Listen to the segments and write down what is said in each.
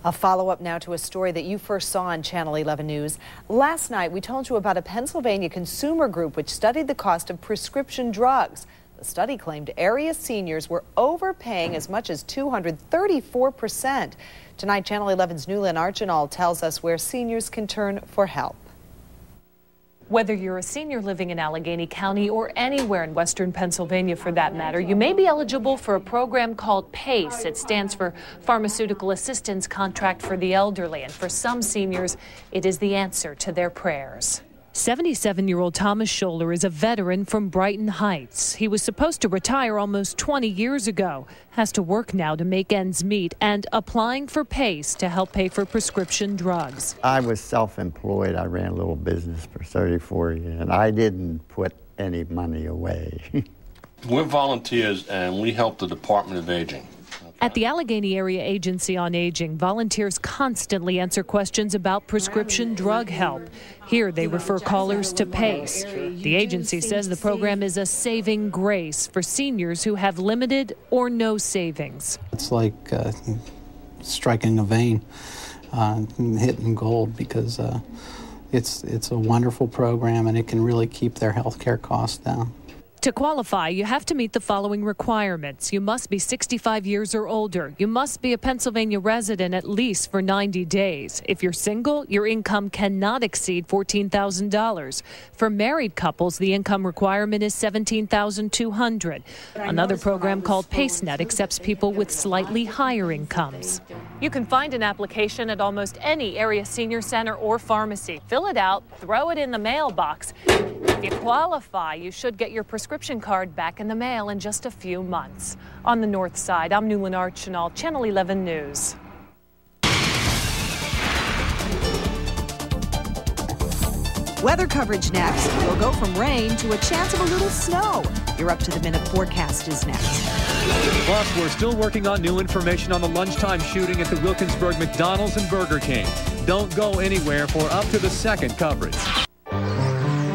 A follow-up now to a story that you first saw on Channel 11 News. Last night, we told you about a Pennsylvania consumer group which studied the cost of prescription drugs. The study claimed area seniors were overpaying as much as 234%. Tonight, Channel 11's Newlyn Archinal tells us where seniors can turn for help. Whether you're a senior living in Allegheny County or anywhere in western Pennsylvania for that matter, you may be eligible for a program called PACE. It stands for Pharmaceutical Assistance Contract for the Elderly, and for some seniors, it is the answer to their prayers. 77-year-old Thomas Scholler is a veteran from Brighton Heights. He was supposed to retire almost 20 years ago, has to work now to make ends meet, and applying for PACE to help pay for prescription drugs. I was self-employed. I ran a little business for 34 years, and I didn't put any money away. We're volunteers, and we help the Department of Aging. At the Allegheny Area Agency on Aging, volunteers constantly answer questions about prescription drug help. Here they refer callers to PACE. The agency says the program is a saving grace for seniors who have limited or no savings. It's like striking a vein, hitting gold, because it's a wonderful program and it can really keep their health care costs down. To qualify, you have to meet the following requirements. You must be 65 years or older. You must be a Pennsylvania resident at least for 90 days. If you're single, your income cannot exceed $14,000. For married couples, the income requirement is $17,200. Another program called PaceNet accepts people with slightly higher incomes. You can find an application at almost any area senior center or pharmacy. Fill it out, throw it in the mailbox. If you qualify, you should get your prescription card back in the mail in just a few months. On the north side, I'm Newlyn Archinal, Channel 11 News. Weather coverage next. We'll go from rain to a chance of a little snow. Your up-to-the-minute forecast is next. Plus, we're still working on new information on the lunchtime shooting at the Wilkinsburg McDonald's and Burger King. Don't go anywhere for up-to-the-second coverage.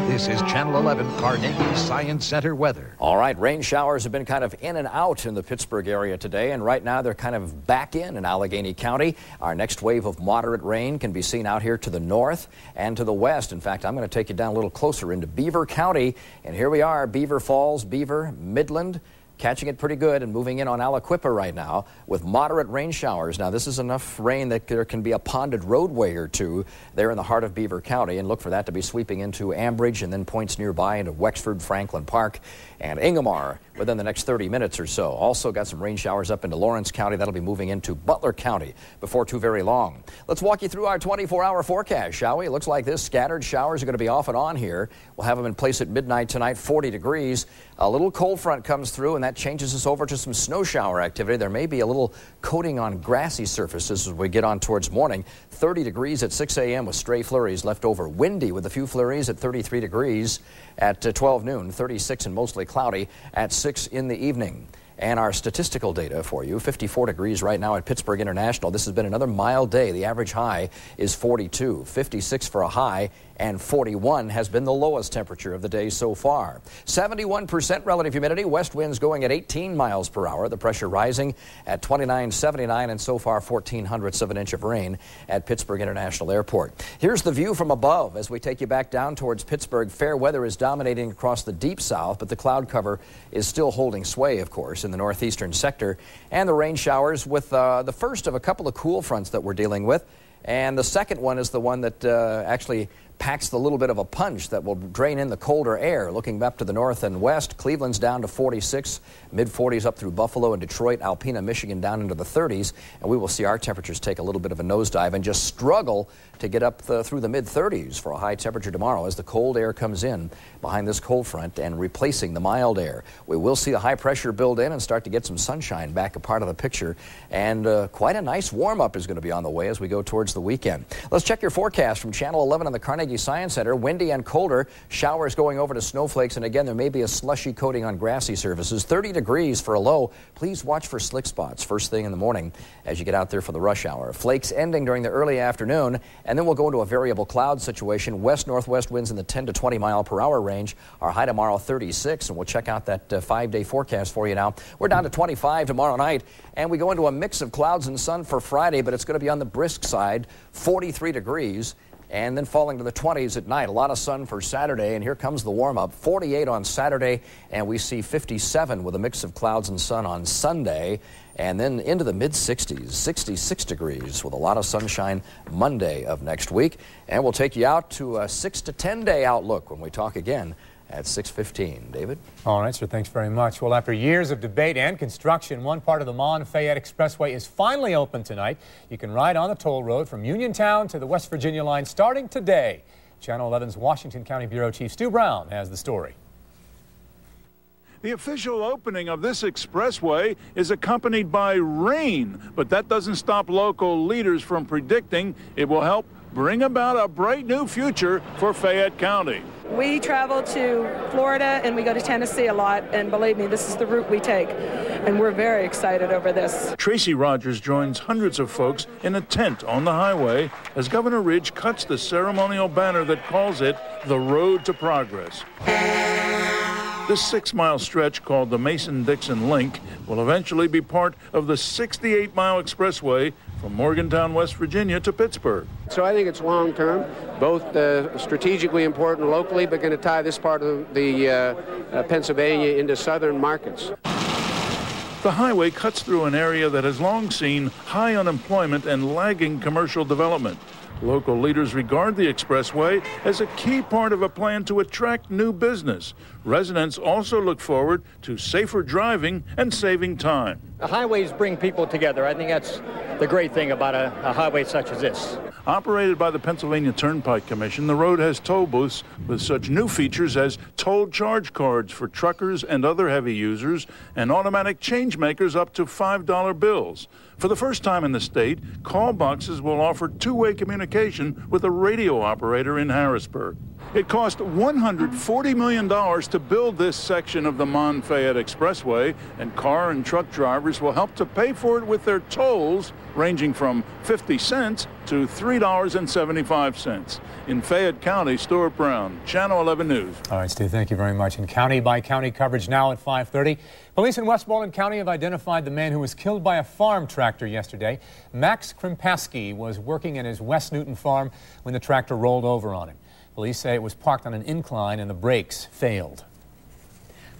This is Channel 11 Carnegie Science Center weather. All right, rain showers have been kind of in and out in the Pittsburgh area today, and right now they're kind of back in Allegheny County. Our next wave of moderate rain can be seen out here to the north and to the west. In fact, I'm going to take you down a little closer into Beaver County, and here we are, Beaver Falls, Beaver, Midland, catching it pretty good and moving in on Aliquippa right now with moderate rain showers. Now, this is enough rain that there can be a ponded roadway or two there in the heart of Beaver County, and look for that to be sweeping into Ambridge and then points nearby into Wexford, Franklin Park, and Ingomar within the next 30 minutes or so. Also got some rain showers up into Lawrence County. That'll be moving into Butler County before too very long. Let's walk you through our 24-hour forecast, shall we? It looks like this. Scattered showers are going to be off and on here. We'll have them in place at midnight tonight, 40 degrees. A little cold front comes through, and that changes us over to some snow shower activity. There may be a little coating on grassy surfaces as we get on towards morning. 30 degrees at 6 a.m. with stray flurries left over. Windy with a few flurries at 33 degrees at 12 noon. 36 and mostly cloudy at 6 in the evening. And our statistical data for you, 54 degrees right now at Pittsburgh International. This has been another mild day. The average high is 42, 56 for a high, and 41 has been the lowest temperature of the day so far. 71% relative humidity, west winds going at 18 miles per hour, the pressure rising at 2979, and so far 0.14 of an inch of rain at Pittsburgh International Airport. Here's the view from above as we take you back down towards Pittsburgh. Fair weather is dominating across the deep south, but the cloud cover is still holding sway, of course, in the northeastern sector, and the rain showers with the first of a couple of cool fronts that we're dealing with, and the second one is the one that actually packs the little bit of a punch that will drain in the colder air. Looking up to the north and west, Cleveland's down to 46, mid-40s up through Buffalo and Detroit, Alpena, Michigan down into the 30s, and we will see our temperatures take a little bit of a nosedive and just struggle to get up through the mid-30s for a high temperature tomorrow as the cold air comes in behind this cold front and replacing the mild air. We will see the high pressure build in and start to get some sunshine back a part of the picture, and quite a nice warm-up is going to be on the way as we go towards towards the weekend. Let's check your forecast from Channel 11 on the Carnegie Science Center. Windy and colder, showers going over to snowflakes, and again, there may be a slushy coating on grassy surfaces. 30 degrees for a low. Please watch for slick spots first thing in the morning as you get out there for the rush hour. Flakes ending during the early afternoon, and then we'll go into a variable cloud situation. West-northwest winds in the 10 to 20 mile per hour range. Our high tomorrow 36, and we'll check out that 5-day forecast for you now. We're down to 25 tomorrow night, and we go into a mix of clouds and sun for Friday, but it's going to be on the brisk side, 43 degrees, and then falling to the 20s at night. A lot of sun for Saturday, and here comes the warm-up. 48 on Saturday, and we see 57 with a mix of clouds and sun on Sunday, and then into the mid-60s, 66 degrees with a lot of sunshine Monday of next week. And we'll take you out to a 6 to 10 day outlook when we talk again at 6:15. David? All right, sir, thanks very much. Well, after years of debate and construction, one part of the Mon-Fayette Expressway is finally open tonight. You can ride on the toll road from Uniontown to the West Virginia line starting today. Channel 11's Washington County Bureau Chief Stu Brown has the story. The official opening of this expressway is accompanied by rain, but that doesn't stop local leaders from predicting it will help bring about a bright new future for Fayette County. We travel to Florida and we go to Tennessee a lot, and believe me, this is the route we take, and we're very excited over this. Tracy Rogers joins hundreds of folks in a tent on the highway as Governor Ridge cuts the ceremonial banner that calls it the Road to Progress. This 6-mile stretch, called the Mason-Dixon Link, will eventually be part of the 68-mile expressway from Morgantown, West Virginia to Pittsburgh. So I think it's long-term, both strategically important locally, but going to tie this part of the Pennsylvania into southern markets. The highway cuts through an area that has long seen high unemployment and lagging commercial development. Local leaders regard the expressway as a key part of a plan to attract new business. Residents also look forward to safer driving and saving time. The highways bring people together. I think that's the great thing about a highway such as this. Operated by the Pennsylvania Turnpike Commission, the road has toll booths with such new features as toll charge cards for truckers and other heavy users, and automatic change makers up to $5 bills. For the first time in the state, call boxes will offer two-way communication with a radio operator in Harrisburg. It cost $140 million to build this section of the Mon-Fayette Expressway, and car and truck drivers will help to pay for it with their tolls ranging from 50 cents to $3.75. In Fayette County, Stuart Brown, Channel 11 News. All right, Stu, thank you very much. And county-by-county coverage now at 5:30. Police in Westmoreland County have identified the man who was killed by a farm tractor yesterday. Max Krimpaski was working at his West Newton farm when the tractor rolled over on him. Police say it was parked on an incline and the brakes failed.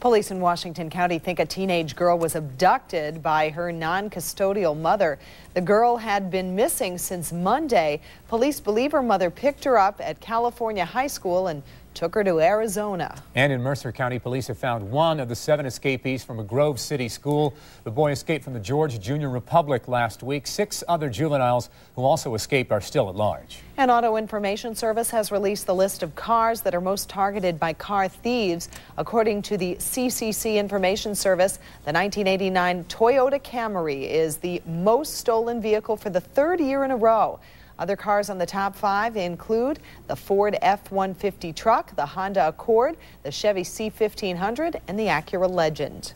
Police in Washington County think a teenage girl was abducted by her non-custodial mother. The girl had been missing since Monday. Police believe her mother picked her up at California High School and took her to Arizona. And in Mercer County, police have found one of the 7 escapees from a Grove City school. The boy escaped from the Georgia Junior Republic last week. 6 other juveniles who also escaped are still at large. An Auto Information Service has released the list of cars that are most targeted by car thieves. According to the CCC Information Service, the 1989 Toyota Camry is the most stolen vehicle for the 3rd year in a row. Other cars on the top 5 include the Ford F-150 truck, the Honda Accord, the Chevy C-1500, and the Acura Legend.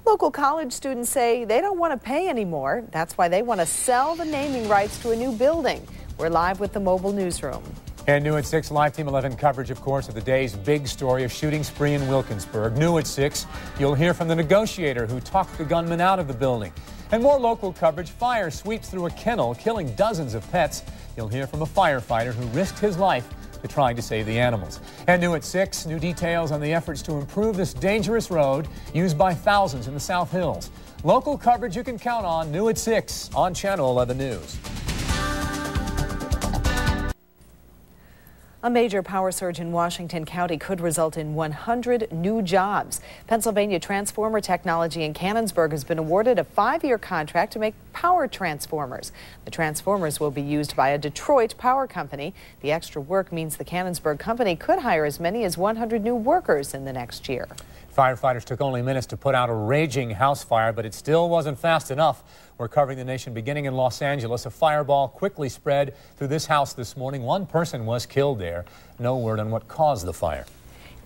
Local college students say they don't want to pay anymore. That's why they want to sell the naming rights to a new building. We're live with the mobile newsroom. And new at 6, Live Team 11 coverage, of course, of the day's big story of shooting spree in Wilkinsburg. New at 6, you'll hear from the negotiator who talked the gunman out of the building. And more local coverage, fire sweeps through a kennel, killing dozens of pets. You'll hear from a firefighter who risked his life to trying to save the animals. And new at 6, new details on the efforts to improve this dangerous road used by thousands in the South Hills. Local coverage you can count on, new at 6 on Channel 11 News. A major power surge in Washington County could result in 100 new jobs. Pennsylvania Transformer Technology in Canonsburg has been awarded a 5-year contract to make power transformers. The transformers will be used by a Detroit power company. The extra work means the Canonsburg company could hire as many as 100 new workers in the next year. Firefighters took only minutes to put out a raging house fire, but it still wasn't fast enough. We're covering the nation beginning in Los Angeles. A fireball quickly spread through this house this morning. One person was killed there. No word on what caused the fire.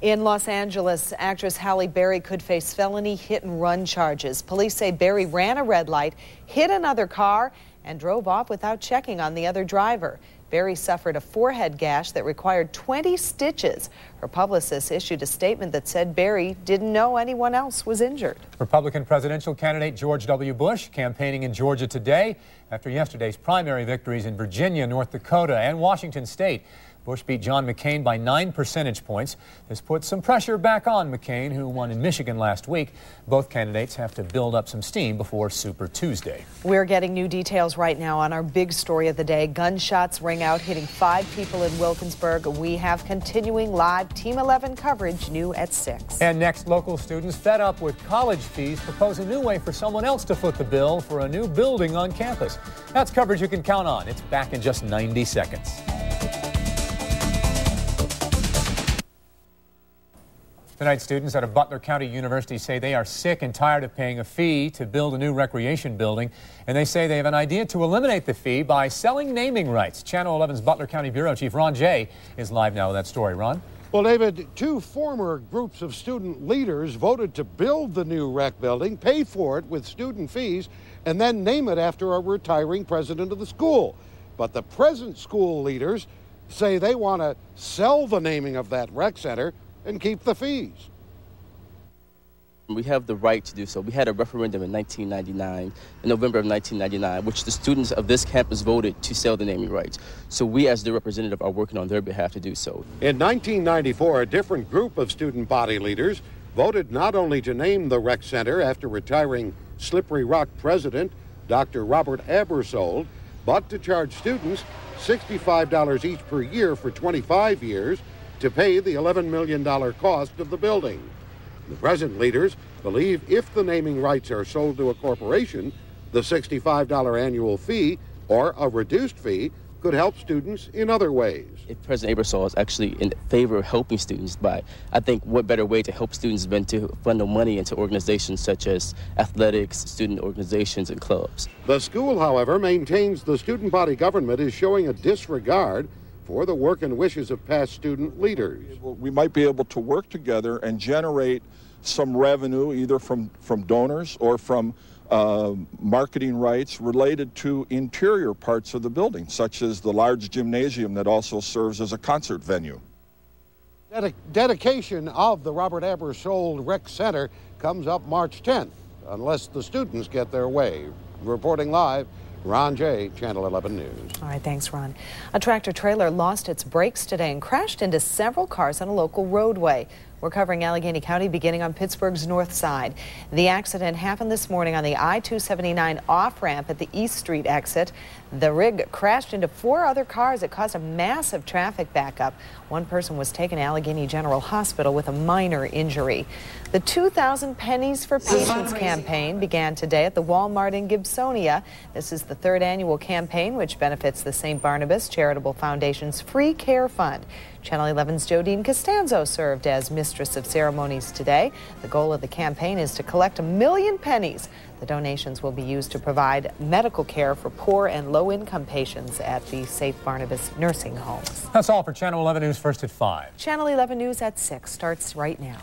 In Los Angeles, actress Halle Berry could face felony hit-and-run charges. Police say Berry ran a red light, hit another car, and drove off without checking on the other driver. Berry suffered a forehead gash that required 20 stitches. Her publicist issued a statement that said Berry didn't know anyone else was injured. Republican presidential candidate George W. Bush campaigning in Georgia today after yesterday's primary victories in Virginia, North Dakota, and Washington State. Bush beat John McCain by 9 percentage points. This puts some pressure back on McCain, who won in Michigan last week. Both candidates have to build up some steam before Super Tuesday. We're getting new details right now on our big story of the day. Gunshots ring out, hitting 5 people in Wilkinsburg. We have continuing live Team 11 coverage, new at 6. And next, local students fed up with college fees propose a new way for someone else to foot the bill for a new building on campus. That's coverage you can count on. It's back in just 90 seconds. Tonight, students at a Butler County University say they are sick and tired of paying a fee to build a new recreation building, and they say they have an idea to eliminate the fee by selling naming rights. Channel 11's Butler County Bureau Chief Ron Jay is live now with that story. Ron? Well, David, 2 former groups of student leaders voted to build the new rec building, pay for it with student fees, and then name it after a retiring president of the school. But the present school leaders say they want to sell the naming of that rec center and keep the fees. We have the right to do so. We had a referendum in 1999, in November of 1999, which the students of this campus voted to sell the naming rights. So we, as the representative, are working on their behalf to do so. In 1994, a different group of student body leaders voted not only to name the rec center after retiring Slippery Rock president Dr. Robert Abersold, but to charge students $65 each per year for 25 years to pay the $11 million cost of the building. The present leaders believe if the naming rights are sold to a corporation, the $65 annual fee or a reduced fee could help students in other ways. If President Abersold is actually in favor of helping students, but I think what better way to help students than to funnel money into organizations such as athletics, student organizations, and clubs. The school, however, maintains the student body government is showing a disregard for the work and wishes of past student leaders. We might be able to work together and generate some revenue either from donors or from marketing rights related to interior parts of the building, such as the large gymnasium that also serves as a concert venue. Dedication of the Robert Abersold Rec Center comes up March 10th, unless the students get their way. Reporting live, Ron Jay, Channel 11 News. All right, thanks, Ron. A tractor-trailer lost its brakes today and crashed into several cars on a local roadway. We're covering Allegheny County beginning on Pittsburgh's north side. The accident happened this morning on the I-279 off-ramp at the East Street exit. The rig crashed into 4 other cars. It caused a massive traffic backup. One person was taken to Allegheny General Hospital with a minor injury. The 2,000 Pennies for Patients campaign began today at the Walmart in Gibsonia. This is the 3rd annual campaign, which benefits the St. Barnabas Charitable Foundation's Free Care Fund. Channel 11's Jodine Costanzo served as Mistress of Ceremonies today. The goal of the campaign is to collect 1 million pennies. The donations will be used to provide medical care for poor and low-income patients at the St. Barnabas nursing homes. That's all for Channel 11 News First at 5. Channel 11 News at 6 starts right now.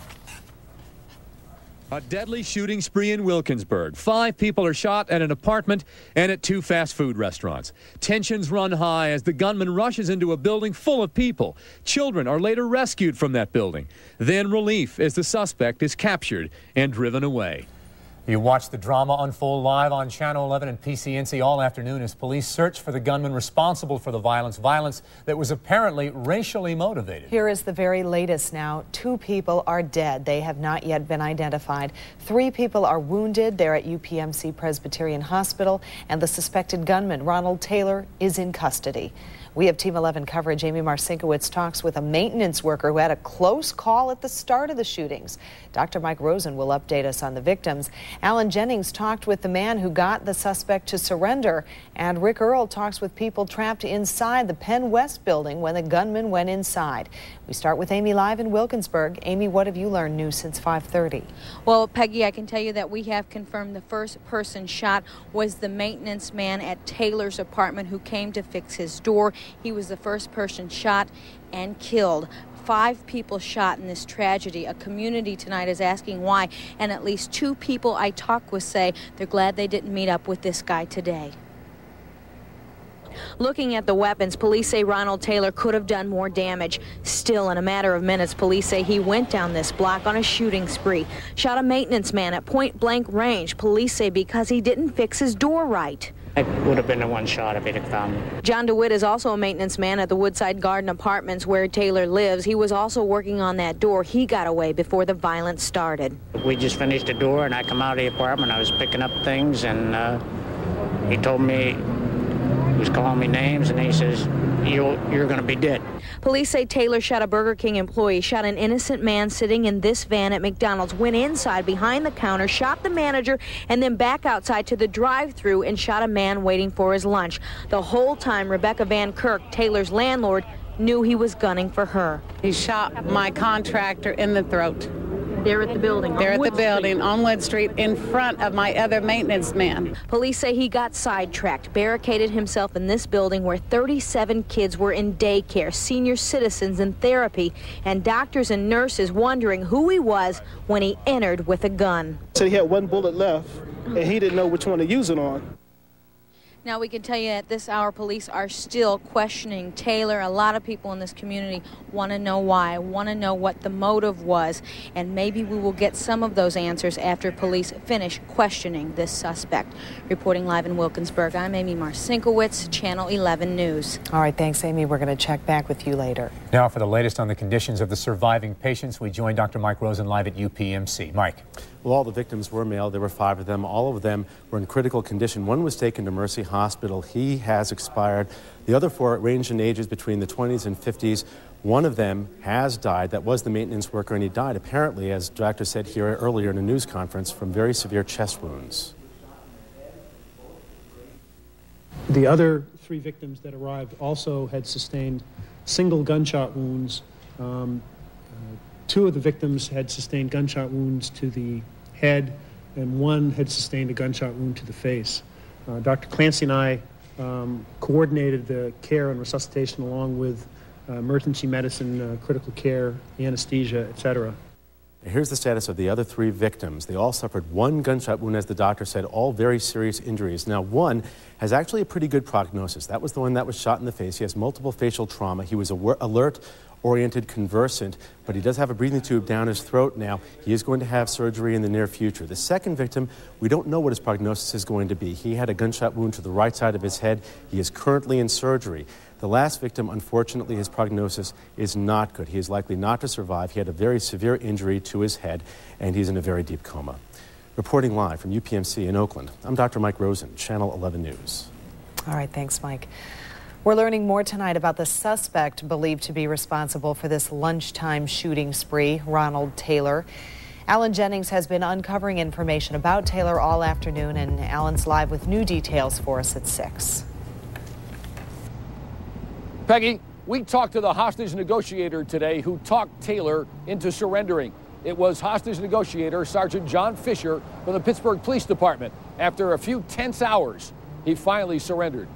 A deadly shooting spree in Wilkinsburg. 5 people are shot at an apartment and at 2 fast food restaurants. Tensions run high as the gunman rushes into a building full of people. Children are later rescued from that building. Then relief as the suspect is captured and driven away. You watch the drama unfold live on Channel 11 and PCNC all afternoon as police search for the gunman responsible for the violence that was apparently racially motivated. Here is the very latest now. 2 people are dead. They have not yet been identified. 3 people are wounded. They're at UPMC Presbyterian Hospital, and the suspected gunman, Ronald Taylor, is in custody. We have Team 11 coverage. Amy Marcinkowitz talks with a maintenance worker who had a close call at the start of the shootings. Dr. Mike Rosen will update us on the victims. Alan Jennings talked with the man who got the suspect to surrender. And Rick Earl talks with people trapped inside the Penn West building when the gunman went inside. We start with Amy live in Wilkinsburg. Amy, what have you learned new since 5:30? Well, Peggy, I can tell you that we have confirmed the first person shot was the maintenance man at Taylor's apartment who came to fix his door. He was the first person shot and killed. 5 people shot in this tragedy. A community tonight is asking why, and at least 2 people I talked with say they're glad they didn't meet up with this guy today. Looking at the weapons, police say Ronald Taylor could have done more damage. Still, in a matter of minutes, police say he went down this block on a shooting spree. Shot a maintenance man at point-blank range. Police say because he didn't fix his door right. I would have been the one shot if he'd have found me. John DeWitt is also a maintenance man at the Woodside Garden Apartments where Taylor lives. He was also working on that door. He got away before the violence started. We just finished the door, and I come out of the apartment. I was picking up things, and he told me, he was calling me names, and he says, you're going to be dead. Police say Taylor shot a Burger King employee, shot an innocent man sitting in this van at McDonald's, went inside behind the counter, shot the manager, and then back outside to the drive-thru and shot a man waiting for his lunch. The whole time, Rebecca Van Kirk, Taylor's landlord, knew he was gunning for her. He shot my contractor in the throat. There at the building? There at the building on Wood Street in front of my other maintenance man. Police say he got sidetracked, barricaded himself in this building where 37 kids were in daycare, senior citizens in therapy, and doctors and nurses wondering who he was when he entered with a gun. So he had 1 bullet left, and he didn't know which one to use it on. Now, we can tell you at this hour, police are still questioning Taylor. A lot of people in this community want to know why, want to know what the motive was, and maybe we will get some of those answers after police finish questioning this suspect. Reporting live in Wilkinsburg, I'm Amy Marcinkowitz, Channel 11 News. All right, thanks, Amy. We're going to check back with you later. Now for the latest on the conditions of the surviving patients, we join Dr. Mike Rosen live at UPMC. Mike. Well, all the victims were male. There were 5 of them. All of them were in critical condition. One was taken to Mercy Hospital. He has expired. The other 4 ranged in ages between the 20s and 50s. One of them has died. That was the maintenance worker, and he died, apparently, as Dr. said here earlier in a news conference, from very severe chest wounds. The other 3 victims that arrived also had sustained single gunshot wounds. 2 of the victims had sustained gunshot wounds to the head, and 1 had sustained a gunshot wound to the face. Dr. Clancy and I coordinated the care and resuscitation along with emergency medicine, critical care, anesthesia, etc. Here's the status of the other 3 victims. They all suffered 1 gunshot wound, as the doctor said, all very serious injuries. Now, 1 has actually a pretty good prognosis. That was the one that was shot in the face. He has multiple facial trauma. He was alert, oriented, conversant, but he does have a breathing tube down his throat now. He is going to have surgery in the near future. The second victim, we don't know what his prognosis is going to be. He had a gunshot wound to the right side of his head. He is currently in surgery. The last victim, unfortunately, his prognosis is not good. He is likely not to survive. He had a very severe injury to his head, and he's in a very deep coma. Reporting live from UPMC in Oakland, I'm Dr. Mike Rosen, Channel 11 News. All right, thanks, Mike. We're learning more tonight about the suspect believed to be responsible for this lunchtime shooting spree, Ronald Taylor. Alan Jennings has been uncovering information about Taylor all afternoon, and Alan's live with new details for us at 6. Peggy, we talked to the hostage negotiator today who talked Taylor into surrendering. It was hostage negotiator Sergeant John Fisher from the Pittsburgh Police Department. After a few tense hours, he finally surrendered.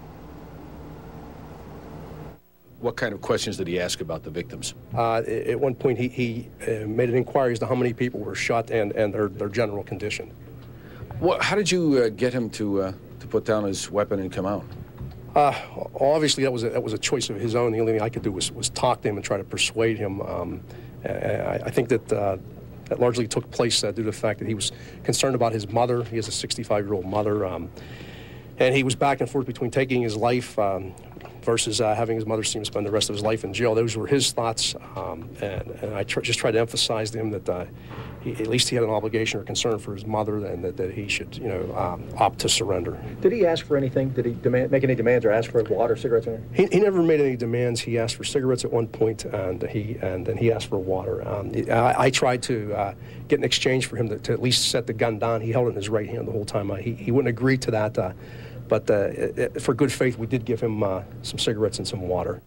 What kind of questions did he ask about the victims? At one point, he made an inquiry as to how many people were shot and their general condition. How did you get him to put down his weapon and come out? Obviously, that was a choice of his own. The only thing I could do was talk to him and try to persuade him. I think that largely took place due to the fact that he was concerned about his mother. He has a 65-year-old mother, and he was back and forth between taking his life. versus having his mother see him spend the rest of his life in jail. Those were his thoughts, and I just tried to emphasize to him that at least he had an obligation or concern for his mother, and that he should, opt to surrender. Did he ask for anything? Did he make any demands or ask for water, cigarettes, or anything? He never made any demands. He asked for cigarettes at one point, and then he asked for water. I tried to get an exchange for him to at least set the gun down. He held it in his right hand the whole time. He wouldn't agree to that, but for good faith, we did give him some cigarettes and some water.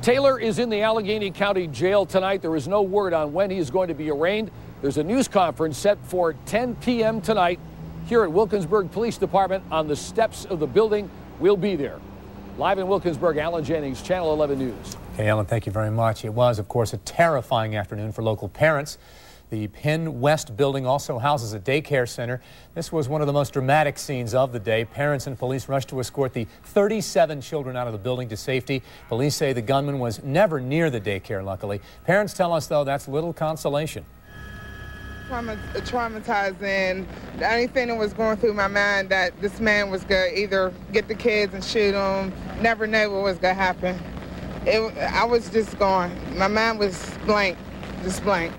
Taylor is in the Allegheny County Jail tonight. There is no word on when he is going to be arraigned. There's a news conference set for 10 p.m. tonight here at Wilkinsburg Police Department on the steps of the building. We'll be there. Live in Wilkinsburg, Alan Jennings, Channel 11 News. Okay, Alan, thank you very much. It was, of course, a terrifying afternoon for local parents. The Penn West building also houses a daycare center. This was one of the most dramatic scenes of the day. Parents and police rushed to escort the 37 children out of the building to safety. Police say the gunman was never near the daycare, luckily. Parents tell us, though, that's little consolation. Traumatizing. The only thing that was going through my mind that this man was going to either get the kids and shoot them. Never knew what was going to happen. I was just gone. My mind was blank, just blank.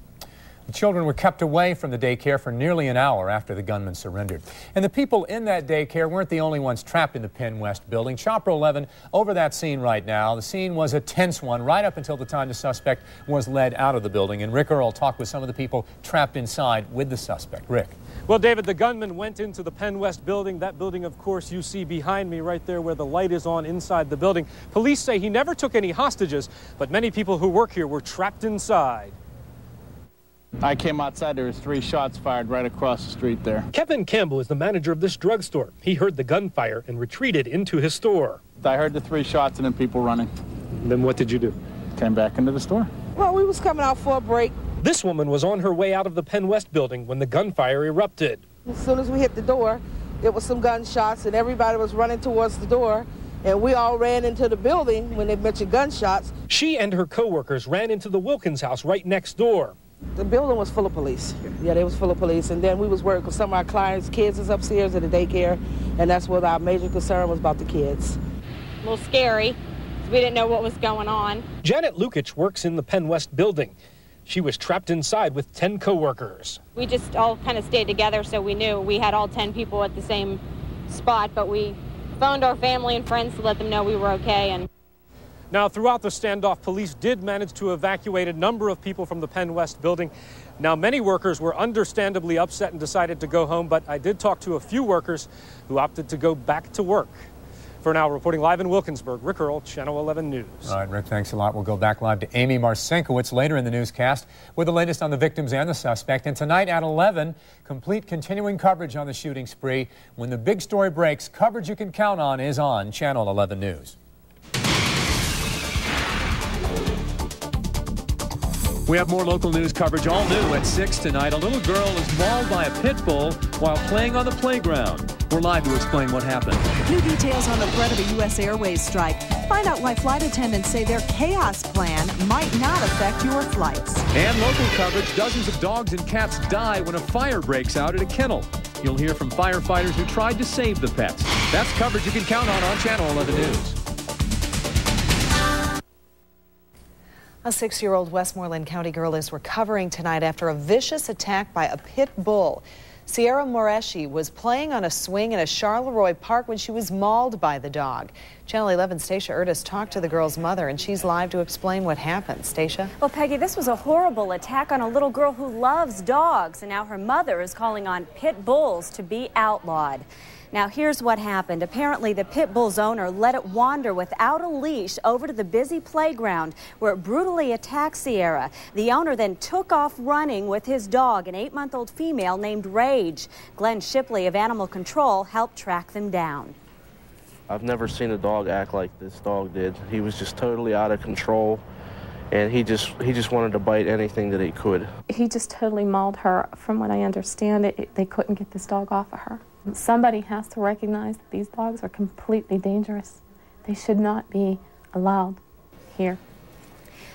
The children were kept away from the daycare for nearly an hour after the gunman surrendered. And the people in that daycare weren't the only ones trapped in the Penn West building. Chopper 11 over that scene right now. The scene was a tense one right up until the time the suspect was led out of the building. And Rick Earl talked with some of the people trapped inside with the suspect. Rick. Well, David, the gunman went into the Penn West building. That building, of course, you see behind me right there where the light is on inside the building. Police say he never took any hostages, but many people who work here were trapped inside. I came outside, there was 3 shots fired right across the street there. Kevin Campbell is the manager of this drugstore. He heard the gunfire and retreated into his store. I heard the 3 shots and then people running. Then what did you do? Came back into the store. Well, we was coming out for a break. This woman was on her way out of the Penn West building when the gunfire erupted. As soon as we hit the door, there was some gunshots and everybody was running towards the door. And we all ran into the building when they mentioned gunshots. She and her co-workers ran into the Wilkins house right next door. The building was full of police. Yeah, they was full of police. And then we was worried because some of our clients' kids is upstairs at the daycare, and that's what our major concern was about the kids. A little scary. We didn't know what was going on. Janet Lukic works in the Penn West building. She was trapped inside with 10 co-workers. We just all kind of stayed together, so we knew we had all 10 people at the same spot, but we phoned our family and friends to let them know we were okay. And now, throughout the standoff, police did manage to evacuate a number of people from the Penn West building. Now, many workers were understandably upset and decided to go home, but I did talk to a few workers who opted to go back to work. For now, reporting live in Wilkinsburg, Rick Earl, Channel 11 News. All right, Rick, thanks a lot. We'll go back live to Amy Marcinkowitz later in the newscast with the latest on the victims and the suspect. And tonight at 11, complete continuing coverage on the shooting spree. When the big story breaks, coverage you can count on is on Channel 11 News. We have more local news coverage, all new at 6 tonight. A little girl is mauled by a pit bull while playing on the playground. We're live to explain what happened. New details on the threat of a U.S. Airways strike. Find out why flight attendants say their chaos plan might not affect your flights. And local coverage, dozens of dogs and cats die when a fire breaks out at a kennel. You'll hear from firefighters who tried to save the pets. That's coverage you can count on Channel 11 News. A 6-year-old Westmoreland County girl is recovering tonight after a vicious attack by a pit bull. Sierra Moreshi was playing on a swing in a Charleroi park when she was mauled by the dog. Channel 11's Stacia Ertis talked to the girl's mother, and she's live to explain what happened. Stacia? Well, Peggy, this was a horrible attack on a little girl who loves dogs, and now her mother is calling on pit bulls to be outlawed. Now, here's what happened. Apparently, the pit bull's owner let it wander without a leash over to the busy playground where it brutally attacked Sierra. The owner then took off running with his dog, an 8-month-old female named Rage. Glenn Shipley of Animal Control helped track them down. I've never seen a dog act like this dog did. He was just totally out of control, and he just wanted to bite anything that he could. He just totally mauled her. From what I understand, they couldn't get this dog off of her. Somebody has to recognize that these dogs are completely dangerous. They should not be allowed here.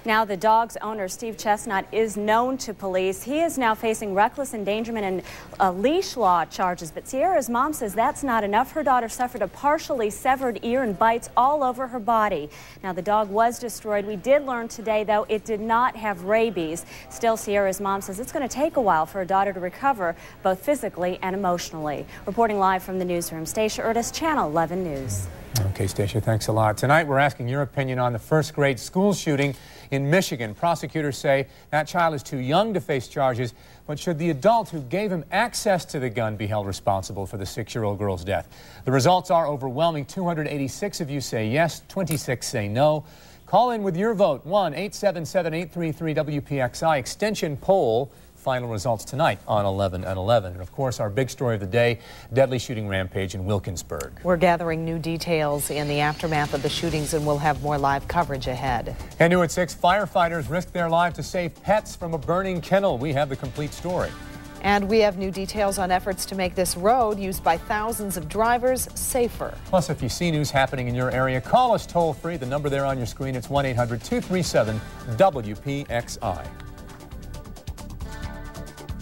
Now, the dog's owner, Steve Chestnut, is known to police. He is now facing reckless endangerment and leash law charges. But Sierra's mom says that's not enough. Her daughter suffered a partially severed ear and bites all over her body. Now, the dog was destroyed. We did learn today, though, it did not have rabies. Still, Sierra's mom says it's going to take a while for her daughter to recover, both physically and emotionally. Reporting live from the newsroom, Stacia Urtis, Channel 11 News. Okay, Stacia, thanks a lot. Tonight, we're asking your opinion on the first-grade school shooting in Michigan. Prosecutors say that child is too young to face charges, but should the adult who gave him access to the gun be held responsible for the 6-year-old girl's death? The results are overwhelming. 286 of you say yes, 26 say no. Call in with your vote, 1-877-833-WPXI, extension poll. Final results tonight on 11 and 11. And of course, our big story of the day, deadly shooting rampage in Wilkinsburg. We're gathering new details in the aftermath of the shootings, and we'll have more live coverage ahead. And new at 6, firefighters risked their lives to save pets from a burning kennel. We have the complete story. And we have new details on efforts to make this road used by thousands of drivers safer. Plus, if you see news happening in your area, call us toll-free. The number there on your screen, it's 1-800-237-WPXI.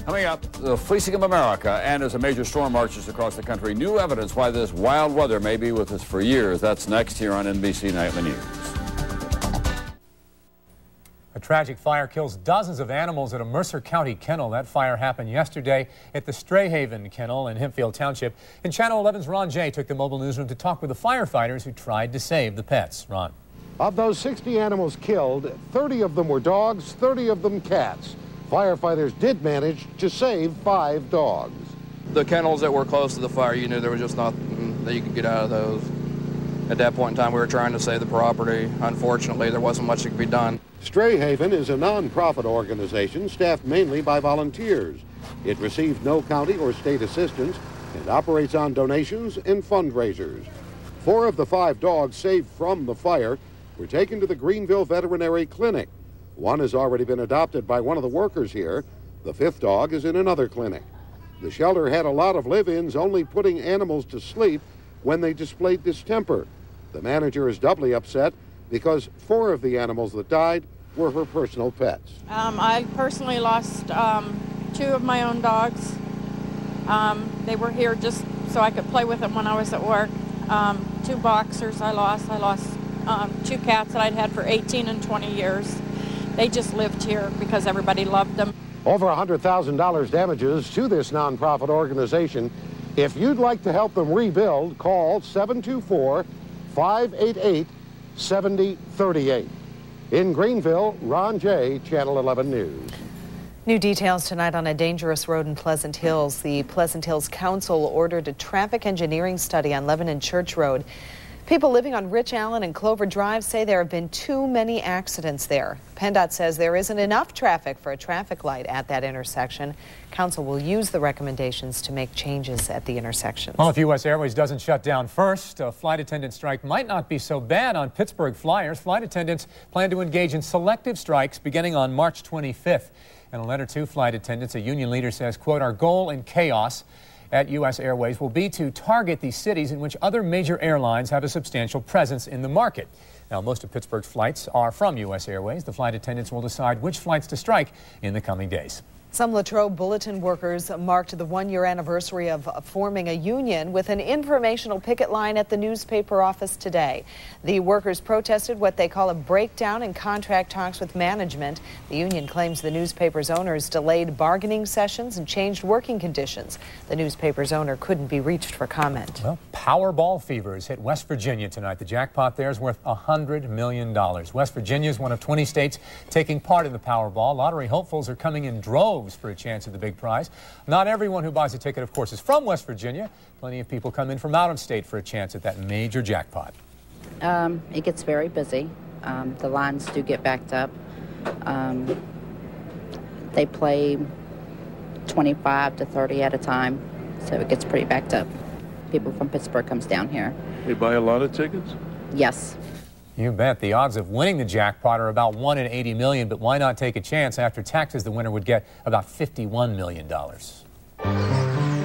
Coming up, the fleecing of America, and as a major storm marches across the country, new evidence why this wild weather may be with us for years. That's next here on NBC Nightly News. A tragic fire kills dozens of animals at a Mercer County kennel. That fire happened yesterday at the Strayhaven Kennel in Hempfield Township. And Channel 11's Ron Jay took the mobile newsroom to talk with the firefighters who tried to save the pets. Ron. Of those 60 animals killed, 30 of them were dogs, 30 of them cats. Firefighters did manage to save 5 dogs. The kennels that were close to the fire, you knew there was just nothing that you could get out of those. At that point in time, we were trying to save the property. Unfortunately, there wasn't much that could be done. Strayhaven is a non-profit organization staffed mainly by volunteers. It receives no county or state assistance and operates on donations and fundraisers. 4 of the 5 dogs saved from the fire were taken to the Greenville Veterinary Clinic. 1 has already been adopted by one of the workers here. The 5th dog is in another clinic. The shelter had a lot of live-ins, only putting animals to sleep when they displayed distemper. The manager is doubly upset because 4 of the animals that died were her personal pets. I personally lost 2 of my own dogs. They were here just so I could play with them when I was at work. 2 boxers I lost. I lost 2 cats that I'd had for 18 and 20 years. They just lived here because everybody loved them. Over $100,000 damages to this nonprofit organization. If you'd like to help them rebuild, call 724-588-7038. In Greenville, Ron Jay, Channel 11 News. New details tonight on a dangerous road in Pleasant Hills. The Pleasant Hills Council ordered a traffic engineering study on Lebanon Church Road. People living on Rich Allen and Clover Drive say there have been too many accidents there. PennDOT says there isn't enough traffic for a traffic light at that intersection. Council will use the recommendations to make changes at the intersection. Well, if U.S. Airways doesn't shut down first, a flight attendant strike might not be so bad on Pittsburgh Flyers. Flight attendants plan to engage in selective strikes beginning on March 25th. In a letter to flight attendants, a union leader says, quote, "Our goal in chaos at U.S. Airways will be to target the cities in which other major airlines have a substantial presence in the market." Now, most of Pittsburgh's flights are from U.S. Airways. The flight attendants will decide which flights to strike in the coming days. Some Latrobe Bulletin workers marked the one-year anniversary of forming a union with an informational picket line at the newspaper office today. The workers protested what they call a breakdown in contract talks with management. The union claims the newspaper's owners delayed bargaining sessions and changed working conditions. The newspaper's owner couldn't be reached for comment. Well, Powerball fever has hit West Virginia tonight. The jackpot there is worth $100 million. West Virginia is one of 20 states taking part in the Powerball. Lottery hopefuls are coming in droves for a chance at the big prize. Not everyone who buys a ticket, of course, is from West Virginia. Plenty of people come in from out of state for a chance at that major jackpot. It gets very busy. The lines do get backed up. They play 25 to 30 at a time, so it gets pretty backed up. People from Pittsburgh comes down here. They buy a lot of tickets? Yes. You bet. The odds of winning the jackpot are about 1 in 80 million, but why not take a chance? After taxes, the winner would get about $51 million.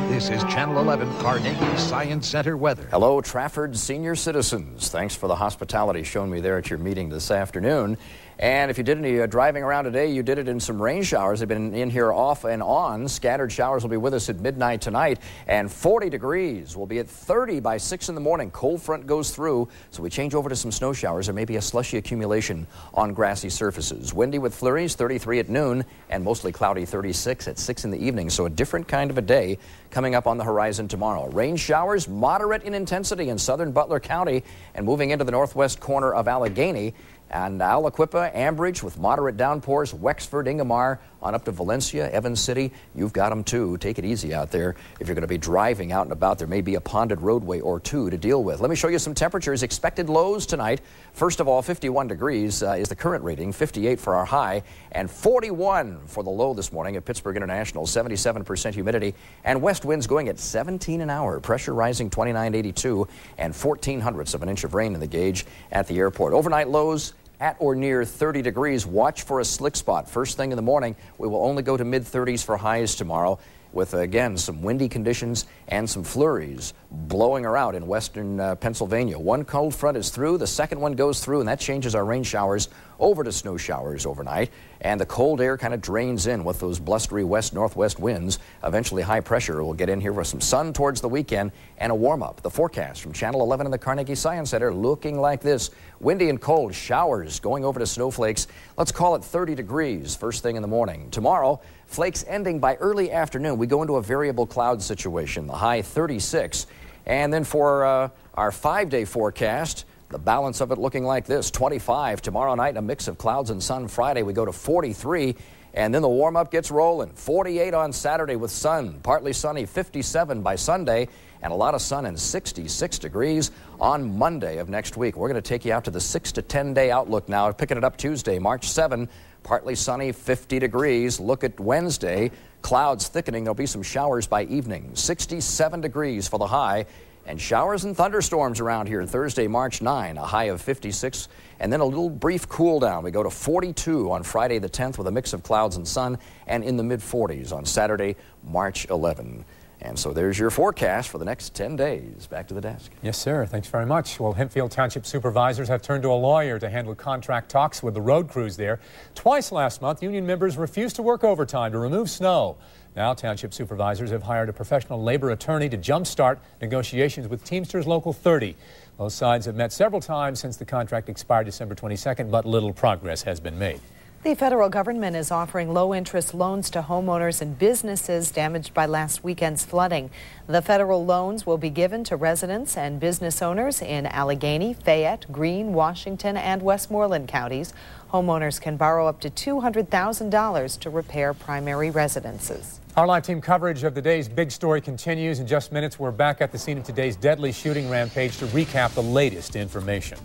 This is Channel 11 Carnegie Science Center weather. Hello, Trafford senior citizens. Thanks for the hospitality shown me there at your meeting this afternoon. And if you did any driving around today, you did it in some rain showers. They've been in here off and on. Scattered showers will be with us at midnight tonight. And 40 degrees. We'll be at 30 by 6 in the morning. Cold front goes through, so we change over to some snow showers. There may be a slushy accumulation on grassy surfaces. Windy with flurries, 33 at noon, and mostly cloudy, 36 at 6 in the evening. So a different kind of a day coming up on the horizon tomorrow. Rain showers, moderate in intensity in southern Butler County and moving into the northwest corner of Allegheny. And Aliquippa, Ambridge with moderate downpours, Wexford, Ingomar, on up to Valencia, Evans City. You've got them too. Take it easy out there. If you're going to be driving out and about, there may be a ponded roadway or two to deal with. Let me show you some temperatures. Expected lows tonight. First of all, 51 degrees is the current rating, 58 for our high, and 41 for the low this morning at Pittsburgh International, 77% humidity, and west winds going at 17 an hour. Pressure rising 2982, and 0.14 of an inch of rain in the gauge at the airport. Overnight lows at or near 30 degrees. Watch for a slick spot. First thing in the morning, we will only go to mid-30s for highs tomorrow with, again, some windy conditions and some flurries blowing around in western Pennsylvania. One cold front is through. The second one goes through, and that changes our rain showers over to snow showers overnight. And the cold air kind of drains in with those blustery west-northwest winds. Eventually, high pressure will get in here with some sun towards the weekend and a warm-up. The forecast from Channel 11 in the Carnegie Science Center looking like this. Windy and cold, showers going over to snowflakes. Let's call it 30 degrees first thing in the morning. Tomorrow, flakes ending by early afternoon. We go into a variable cloud situation. The high 36. And then for our 5-day forecast, the balance of it looking like this. 25 tomorrow night, a mix of clouds and sun. Friday, we go to 43. And then the warm-up gets rolling. 48 on Saturday with sun. Partly sunny, 57 by Sunday. And a lot of sun and 66 degrees on Monday of next week. We're going to take you out to the 6 to 10-day outlook now. Picking it up Tuesday, March 7. Partly sunny, 50 degrees. Look at Wednesday. Clouds thickening. There'll be some showers by evening. 67 degrees for the high. And showers and thunderstorms around here Thursday, March 9, a high of 56, and then a little brief cool down. We go to 42 on Friday the 10th with a mix of clouds and sun, and in the mid-40s on Saturday, March 11. And so there's your forecast for the next 10 days. Back to the desk. Yes, sir. Thanks very much. Well, Hempfield Township supervisors have turned to a lawyer to handle contract talks with the road crews there. Twice last month, union members refused to work overtime to remove snow. Now, township supervisors have hired a professional labor attorney to jumpstart negotiations with Teamsters Local 30. Both sides have met several times since the contract expired December 22nd, but little progress has been made. The federal government is offering low-interest loans to homeowners and businesses damaged by last weekend's flooding. The federal loans will be given to residents and business owners in Allegheny, Fayette, Greene, Washington, and Westmoreland counties. Homeowners can borrow up to $200,000 to repair primary residences. Our live team coverage of the day's big story continues. In just minutes, we're back at the scene of today's deadly shooting rampage to recap the latest information.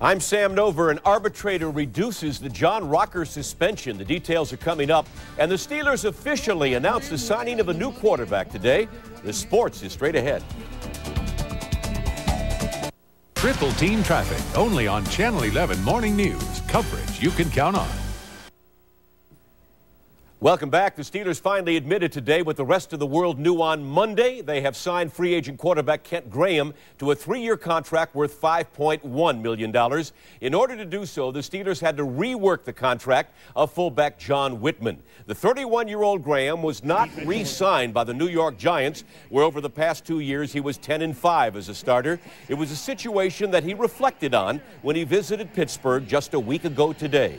I'm Sam Nover. An arbitrator reduces the John Rocker suspension. The details are coming up. And the Steelers officially announced the signing of a new quarterback today. The sports is straight ahead. Triple Team Traffic, only on Channel 11 Morning News. Coverage you can count on. Welcome back. The Steelers finally admitted today what the rest of the world knew on Monday. They have signed free agent quarterback Kent Graham to a 3-year contract worth $5.1 million. In order to do so, the Steelers had to rework the contract of fullback John Whitman. The 31-year-old Graham was not re-signed by the New York Giants, where over the past 2 years he was 10-5 as a starter. It was a situation that he reflected on when he visited Pittsburgh just a week ago today.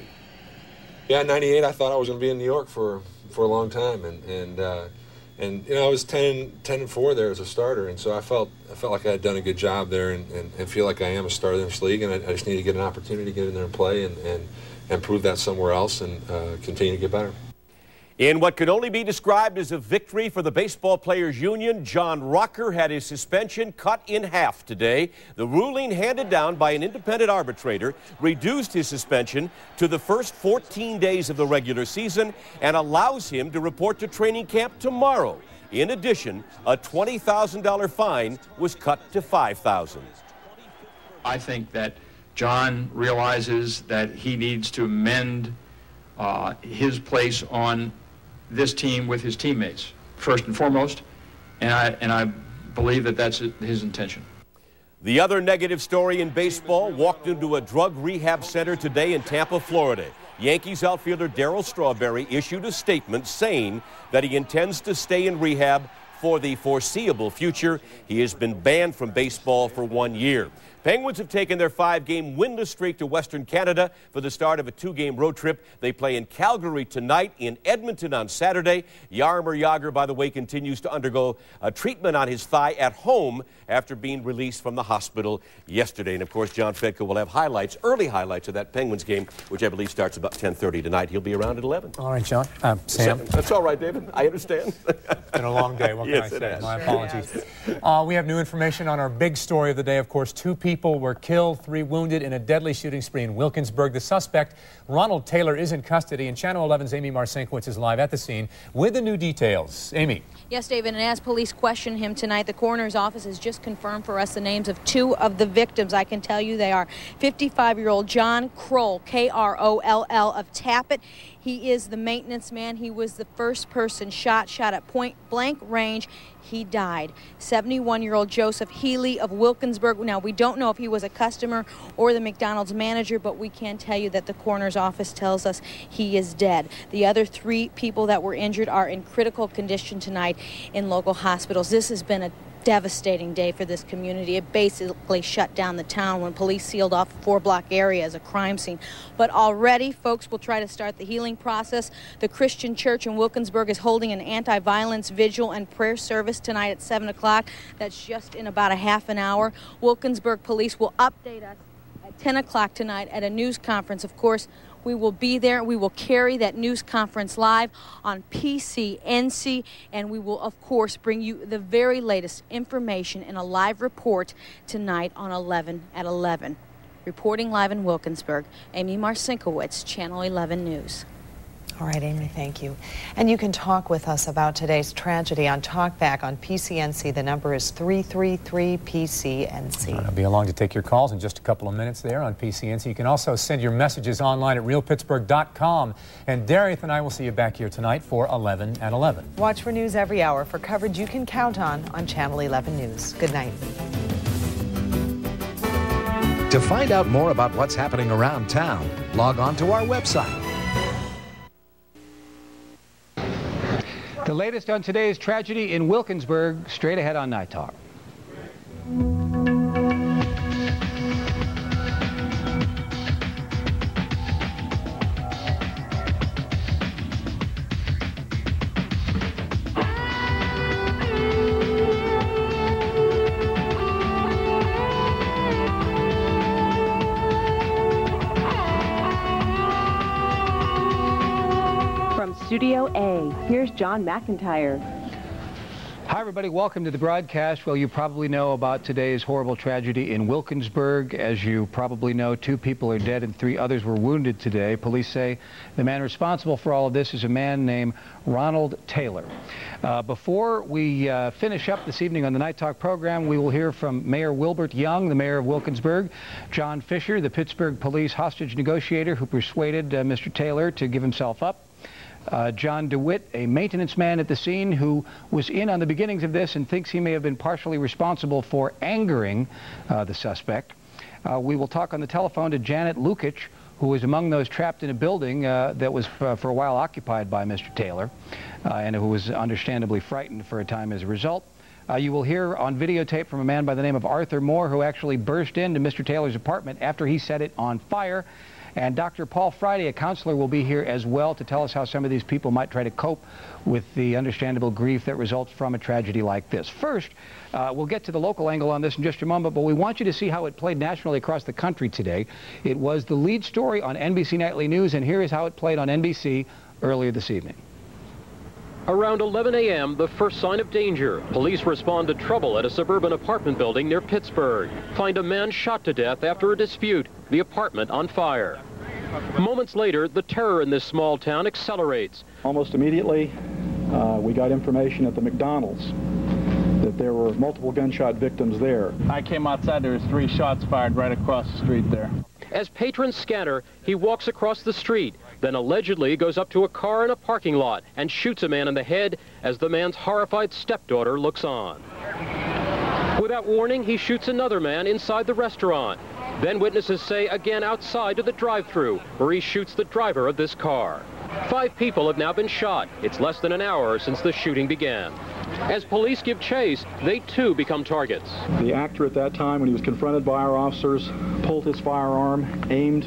Yeah, in '98, I thought I was going to be in New York for a long time, and you know, I was 10-4 there as a starter, and so I felt like I had done a good job there, and feel like I am a starter in this league, and I just need to get an opportunity to get in there and play and prove that somewhere else and continue to get better. In what could only be described as a victory for the Baseball Players Union, John Rocker had his suspension cut in half today. The ruling handed down by an independent arbitrator reduced his suspension to the first 14 days of the regular season and allows him to report to training camp tomorrow. In addition, a $20,000 fine was cut to $5,000. I think that John realizes that he needs to mend his place on this team with his teammates, first and foremost, and I believe that that's his intention. The other negative story in baseball: walked into a drug rehab center today in Tampa, Florida. Yankees outfielder Darryl Strawberry issued a statement saying that he intends to stay in rehab for the foreseeable future. He has been banned from baseball for 1 year. Penguins have taken their 5-game winless streak to Western Canada for the start of a 2-game road trip. They play in Calgary tonight, in Edmonton on Saturday. Jaromir Jagr, by the way, continues to undergo a treatment on his thigh at home after being released from the hospital yesterday. And, of course, John Fedka will have highlights, early highlights of that Penguins game, which I believe starts about 10:30 tonight. He'll be around at 11. All right, John. Sam. That's all right, David. I understand. It's been a long day. What can I say? My apologies. We have new information on our big story of the day. Of course, 2 people were killed, 3 wounded in a deadly shooting spree in Wilkinsburg. The suspect, Ronald Taylor, is in custody, and Channel 11's Amy Marcinkiewicz is live at the scene with the new details. Amy. Yes, David, and as police question him tonight, the coroner's office has just confirmed for us the names of 2 of the victims. I can tell you they are 55-year-old John Kroll, K-R-O-L-L, of Tappet. He is the maintenance man. He was the first person shot at point-blank range. He died. 71-year-old Joseph Healy of Wilkinsburg. Now, we don't know if he was a customer or the McDonald's manager, but we can tell you that the coroner's office tells us he is dead. The other 3 people that were injured are in critical condition tonight in local hospitals. This has been a devastating day for this community. It basically shut down the town when police sealed off a 4-block area as a crime scene. But already, folks will try to start the healing process. The Christian Church in Wilkinsburg is holding an anti-violence vigil and prayer service tonight at 7 o'clock. That's just in about a half an hour. Wilkinsburg police will update us at 10 o'clock tonight at a news conference. Of course, we will be there. We will carry that news conference live on PCNC, and we will, of course, bring you the very latest information in a live report tonight on 11 at 11. Reporting live in Wilkinsburg, Amy Marcinkiewicz, Channel 11 News. All right, Amy, thank you. And you can talk with us about today's tragedy on Talkback on PCNC. The number is 333-PCNC. I'll be along to take your calls in just a couple of minutes there on PCNC. You can also send your messages online at realpittsburgh.com. And Darius and I will see you back here tonight for 11 at 11. Watch for news every hour for coverage you can count on Channel 11 News. Good night. To find out more about what's happening around town, log on to our website. The latest on today's tragedy in Wilkinsburg, straight ahead on Night Talk. Studio A, here's John McIntyre. Hi, everybody. Welcome to the broadcast. Well, you probably know about today's horrible tragedy in Wilkinsburg. As you probably know, 2 people are dead and 3 others were wounded today. Police say the man responsible for all of this is a man named Ronald Taylor. Before we finish up this evening on the Night Talk program, we will hear from Mayor Wilbert Young, the mayor of Wilkinsburg, John Fisher, the Pittsburgh police hostage negotiator who persuaded Mr. Taylor to give himself up, John DeWitt, a maintenance man at the scene who was in on the beginnings of this and thinks he may have been partially responsible for angering the suspect. We will talk on the telephone to Janet Lukic, who was among those trapped in a building that was for a while occupied by Mr. Taylor, and who was understandably frightened for a time as a result. You will hear on videotape from a man by the name of Arthur Moore, who actually burst into Mr. Taylor's apartment after he set it on fire. And Dr. Paul Friday, a counselor, will be here as well to tell us how some of these people might try to cope with the understandable grief that results from a tragedy like this. First, we'll get to the local angle on this in just a moment, but we want you to see how it played nationally across the country today. It was the lead story on NBC Nightly News, and here is how it played on NBC earlier this evening. Around 11 a.m., the first sign of danger. Police respond to trouble at a suburban apartment building near Pittsburgh. Find a man shot to death after a dispute, the apartment on fire. Moments later, the terror in this small town accelerates. Almost immediately, we got information at the McDonald's that there were multiple gunshot victims there. I came outside, there was 3 shots fired right across the street there. As patrons scatter, he walks across the street, then allegedly goes up to a car in a parking lot and shoots a man in the head as the man's horrified stepdaughter looks on. Without warning, he shoots another man inside the restaurant. Then witnesses say again outside to the drive-thru, where he shoots the driver of this car. 5 people have now been shot. It's less than an hour since the shooting began. As police give chase, they too become targets. The actor at that time, when he was confronted by our officers, pulled his firearm, aimed,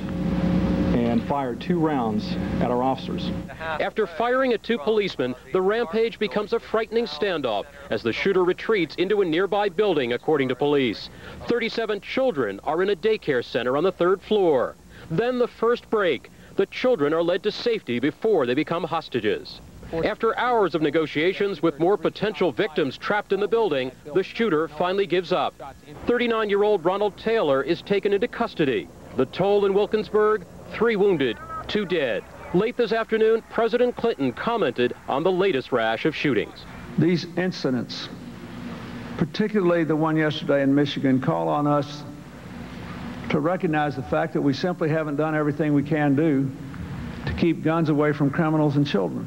and fired 2 rounds at our officers. After firing at 2 policemen, the rampage becomes a frightening standoff as the shooter retreats into a nearby building, according to police. 37 children are in a daycare center on the 3rd floor. Then the first break. The children are led to safety before they become hostages. After hours of negotiations with more potential victims trapped in the building, the shooter finally gives up. 39-year-old Ronald Taylor is taken into custody. The toll in Wilkinsburg, 3 wounded, 2 dead. Late this afternoon, President Clinton commented on the latest rash of shootings. These incidents, particularly the one yesterday in Michigan, call on us to recognize the fact that we simply haven't done everything we can do to keep guns away from criminals and children.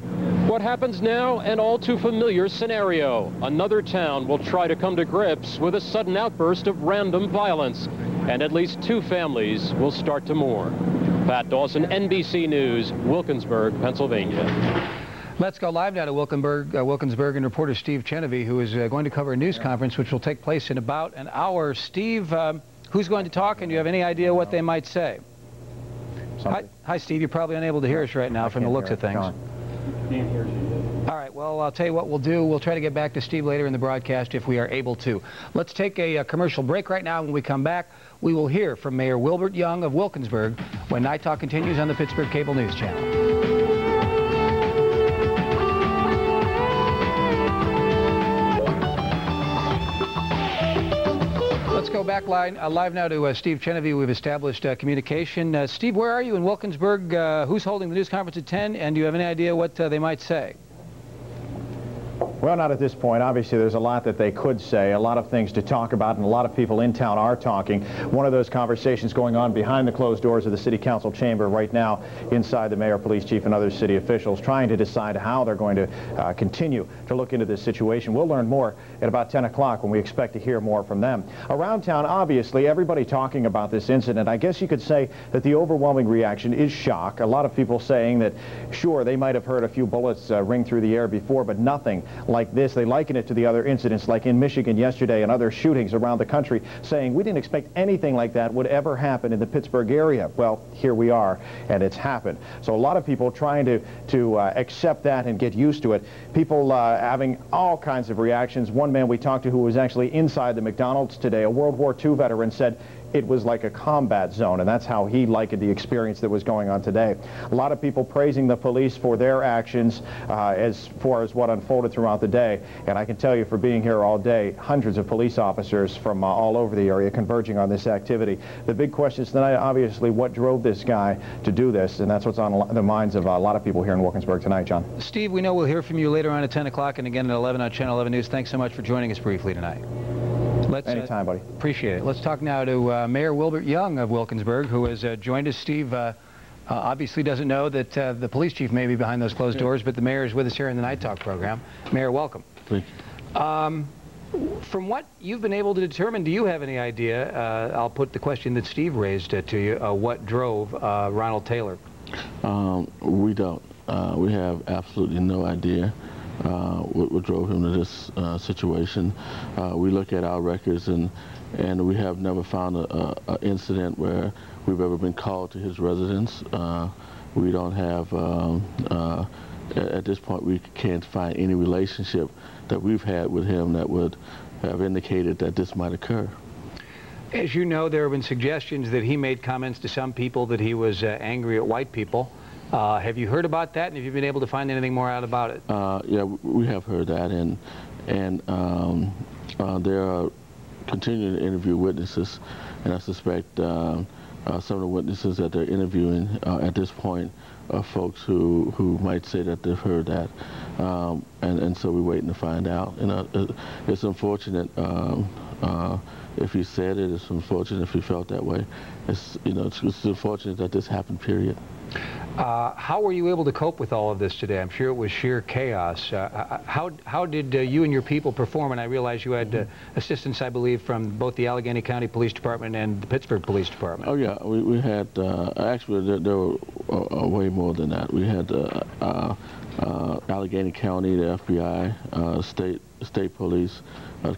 What happens now? An all too familiar scenario. Another town will try to come to grips with a sudden outburst of random violence, and at least 2 families will start to mourn. Pat Dawson, NBC News, Wilkinsburg, Pennsylvania. Let's go live now to Wilkinsburg, and reporter Steve Chenevey, who is going to cover a news conference which will take place in about an hour. Steve, who's going to talk, and do you have any idea what they might say? Hi, Steve. You're probably unable to hear us right now from the looks of things. Can't hear you. All right, well, I'll tell you what we'll do. We'll try to get back to Steve later in the broadcast if we are able to. Let's take a commercial break right now. When we come back, we will hear from Mayor Wilbert Young of Wilkinsburg when Night Talk continues on the Pittsburgh Cable News Channel. Let's go back live now to Steve Chenevey. We've established communication. Steve, where are you in Wilkinsburg? Who's holding the news conference at 10? And do you have any idea what they might say? Well, not at this point. Obviously, there's a lot that they could say, a lot of things to talk about, and a lot of people in town are talking. One of those conversations going on behind the closed doors of the City Council chamber right now, inside the mayor, police chief, and other city officials, trying to decide how they're going to continue to look into this situation. We'll learn more at about 10 o'clock when we expect to hear more from them. Around town, obviously, everybody talking about this incident. I guess you could say that the overwhelming reaction is shock. A lot of people saying that, sure, they might have heard a few bullets ring through the air before, but nothing like this. They liken it to the other incidents like in Michigan yesterday and other shootings around the country, saying we didn't expect anything like that would ever happen in the Pittsburgh area. Well, here we are, and it's happened. So a lot of people trying to accept that and get used to it. People having all kinds of reactions. One man we talked to who was actually inside the McDonald's today, a World War II veteran, said it was like a combat zone, and that's how he likened the experience that was going on today. A lot of people praising the police for their actions as far as what unfolded throughout the day. And I can tell you, for being here all day, hundreds of police officers from all over the area converging on this activity. The big question is tonight, obviously, what drove this guy to do this, and that's what's on the minds of a lot of people here in Wilkinsburg tonight, John. Steve, we know we'll hear from you later on at 10 o'clock and again at 11 on Channel 11 News. Thanks so much for joining us briefly tonight. Anytime, buddy. Appreciate it. Let's talk now to Mayor Wilbert Young of Wilkinsburg, who has joined us. Steve obviously doesn't know that the police chief may be behind those closed doors, but the mayor is with us here in the Night Talk program. Mayor, welcome. Thank you. From what you've been able to determine, do you have any idea, I'll put the question that Steve raised to you, what drove Ronald Taylor? We don't. We have absolutely no idea what drove him to this situation. We look at our records, and we have never found an incident where we've ever been called to his residence. We don't have, at this point, we can't find any relationship that we've had with him that would have indicated that this might occur. As you know, there have been suggestions that he made comments to some people that he was angry at white people. Have you heard about that, and have you been able to find anything more out about it? Yeah, we have heard that, and there are continuing to interview witnesses, and I suspect some of the witnesses that they're interviewing at this point are folks who might say that they've heard that, and so we're waiting to find out. And it's unfortunate If he said it, it's unfortunate if he felt that way. It's unfortunate that this happened, period. How were you able to cope with all of this today? I'm sure it was sheer chaos. How did you and your people perform? And I realize you had assistance, I believe, from both the Allegheny County Police Department and the Pittsburgh Police Department. Oh yeah, we had actually there were way more than that. We had Allegheny County, the FBI, state police,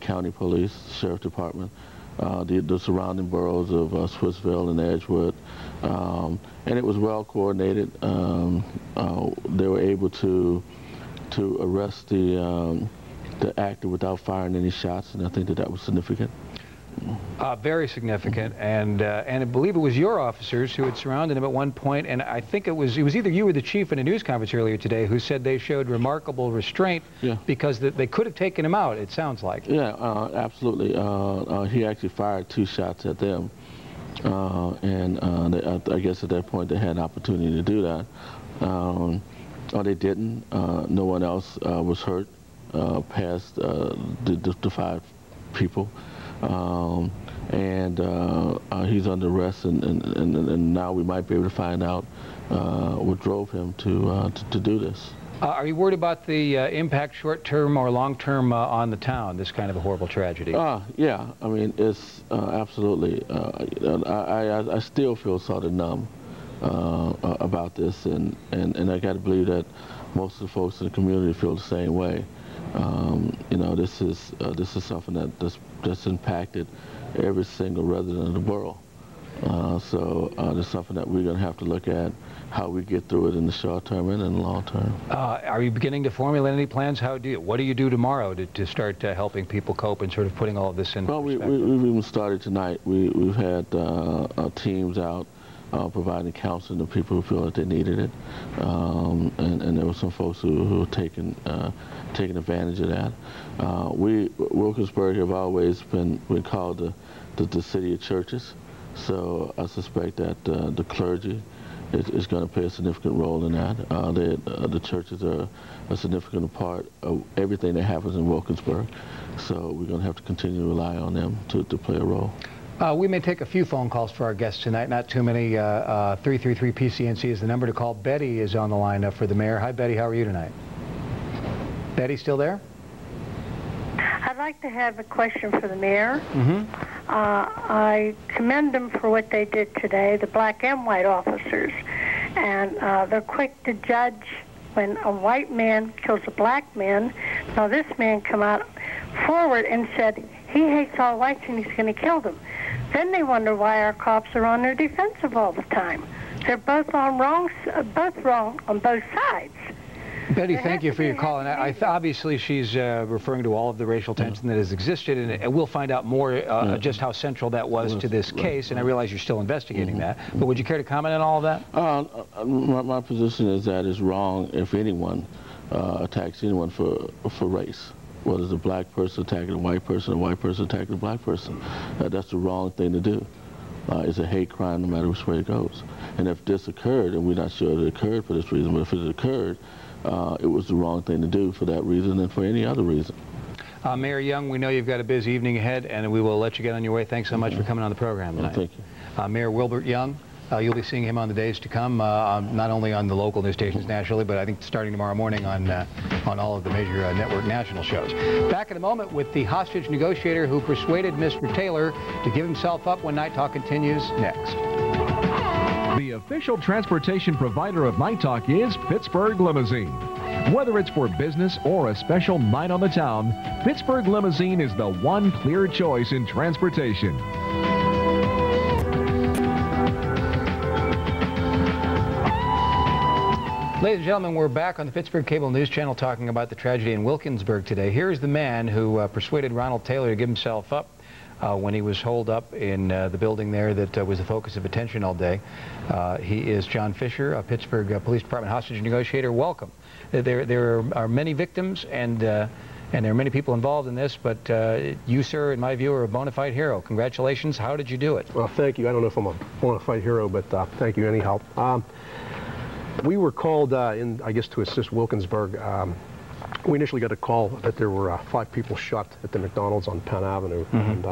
county police, sheriff department, the surrounding boroughs of Swissville and Edgewood, and it was well coordinated. They were able to arrest the actor without firing any shots, and I think that was significant. Very significant, and I believe it was your officers who had surrounded him at one point, and I think it was either you or the chief in a news conference earlier today who said they showed remarkable restraint because they could have taken him out, it sounds like. Yeah, absolutely. He actually fired 2 shots at them, and I guess at that point they had an opportunity to do that. They didn't. No one else was hurt past the 5 people. He's under arrest, and now we might be able to find out what drove him to do this. Are you worried about the impact, short-term or long-term, on the town, this kind of a horrible tragedy? Yeah, I mean, it's absolutely. I still feel sort of numb about this, and I got to believe that most of the folks in the community feel the same way. This is something that's impacted every single resident of the borough. So it's something that we're going to have to look at how we get through it in the short term and in the long term. Are you beginning to formulate any plans? What do you do tomorrow to start helping people cope and sort of putting all of this in perspective? Well, we've even started tonight. We've had teams out providing counseling to people who feel that they needed it, and there were some folks who were taking advantage of that. Wilkinsburg have always been called the city of churches, so I suspect that the clergy is going to play a significant role in that. The churches are a significant part of everything that happens in Wilkinsburg, so we're going to have to continue to rely on them to play a role. We may take a few phone calls for our guests tonight, not too many. 333 PCNC is the number to call. Betty is on the line for the mayor. Hi, Betty. How are you tonight? Betty, still there? I'd like to have a question for the mayor. Mm-hmm. I commend them for what they did today, the black and white officers. And they're quick to judge when a white man kills a black man. Now, this man come out forward and said he hates all whites and he's going to kill them. Then they wonder why our cops are on their defensive all the time. They're both wrong on both sides. Betty, thank you for your call. And obviously she's referring to all of the racial tension that has existed, and we'll find out more just how central that was to this case, and I realize you're still investigating that. But would you care to comment on all of that? My position is that it's wrong if anyone attacks anyone for race. Whether it's a black person attacking a white person attacking a black person. That's the wrong thing to do. It's a hate crime no matter which way it goes. And if this occurred, and we're not sure it occurred for this reason, but if it occurred, it was the wrong thing to do for that reason and for any other reason. Mayor Young, we know you've got a busy evening ahead, and we will let you get on your way. Thanks so much for coming on the program tonight. Thank you. Mayor Wilbert Young, you'll be seeing him on the days to come, not only on the local news stations nationally, but I think starting tomorrow morning on all of the major network national shows. Back in a moment with the hostage negotiator who persuaded Mr. Taylor to give himself up when Night Talk continues next. The official transportation provider of Night Talk is Pittsburgh Limousine. Whether it's for business or a special night on the town, Pittsburgh Limousine is the one clear choice in transportation. Ladies and gentlemen, we're back on the Pittsburgh Cable News Channel talking about the tragedy in Wilkinsburg today. Here's the man who persuaded Ronald Taylor to give himself up when he was holed up in the building there that was the focus of attention all day. He is John Fisher, a Pittsburgh Police Department hostage negotiator. Welcome. There are many victims and there are many people involved in this, but you, sir, in my view, are a bona fide hero. Congratulations. How did you do it? Well, thank you. I don't know if I'm a bona fide hero, but thank you anyhow. We were called in, I guess, to assist Wilkinsburg we initially got a call that there were 5 people shot at the McDonald's on Penn Avenue. And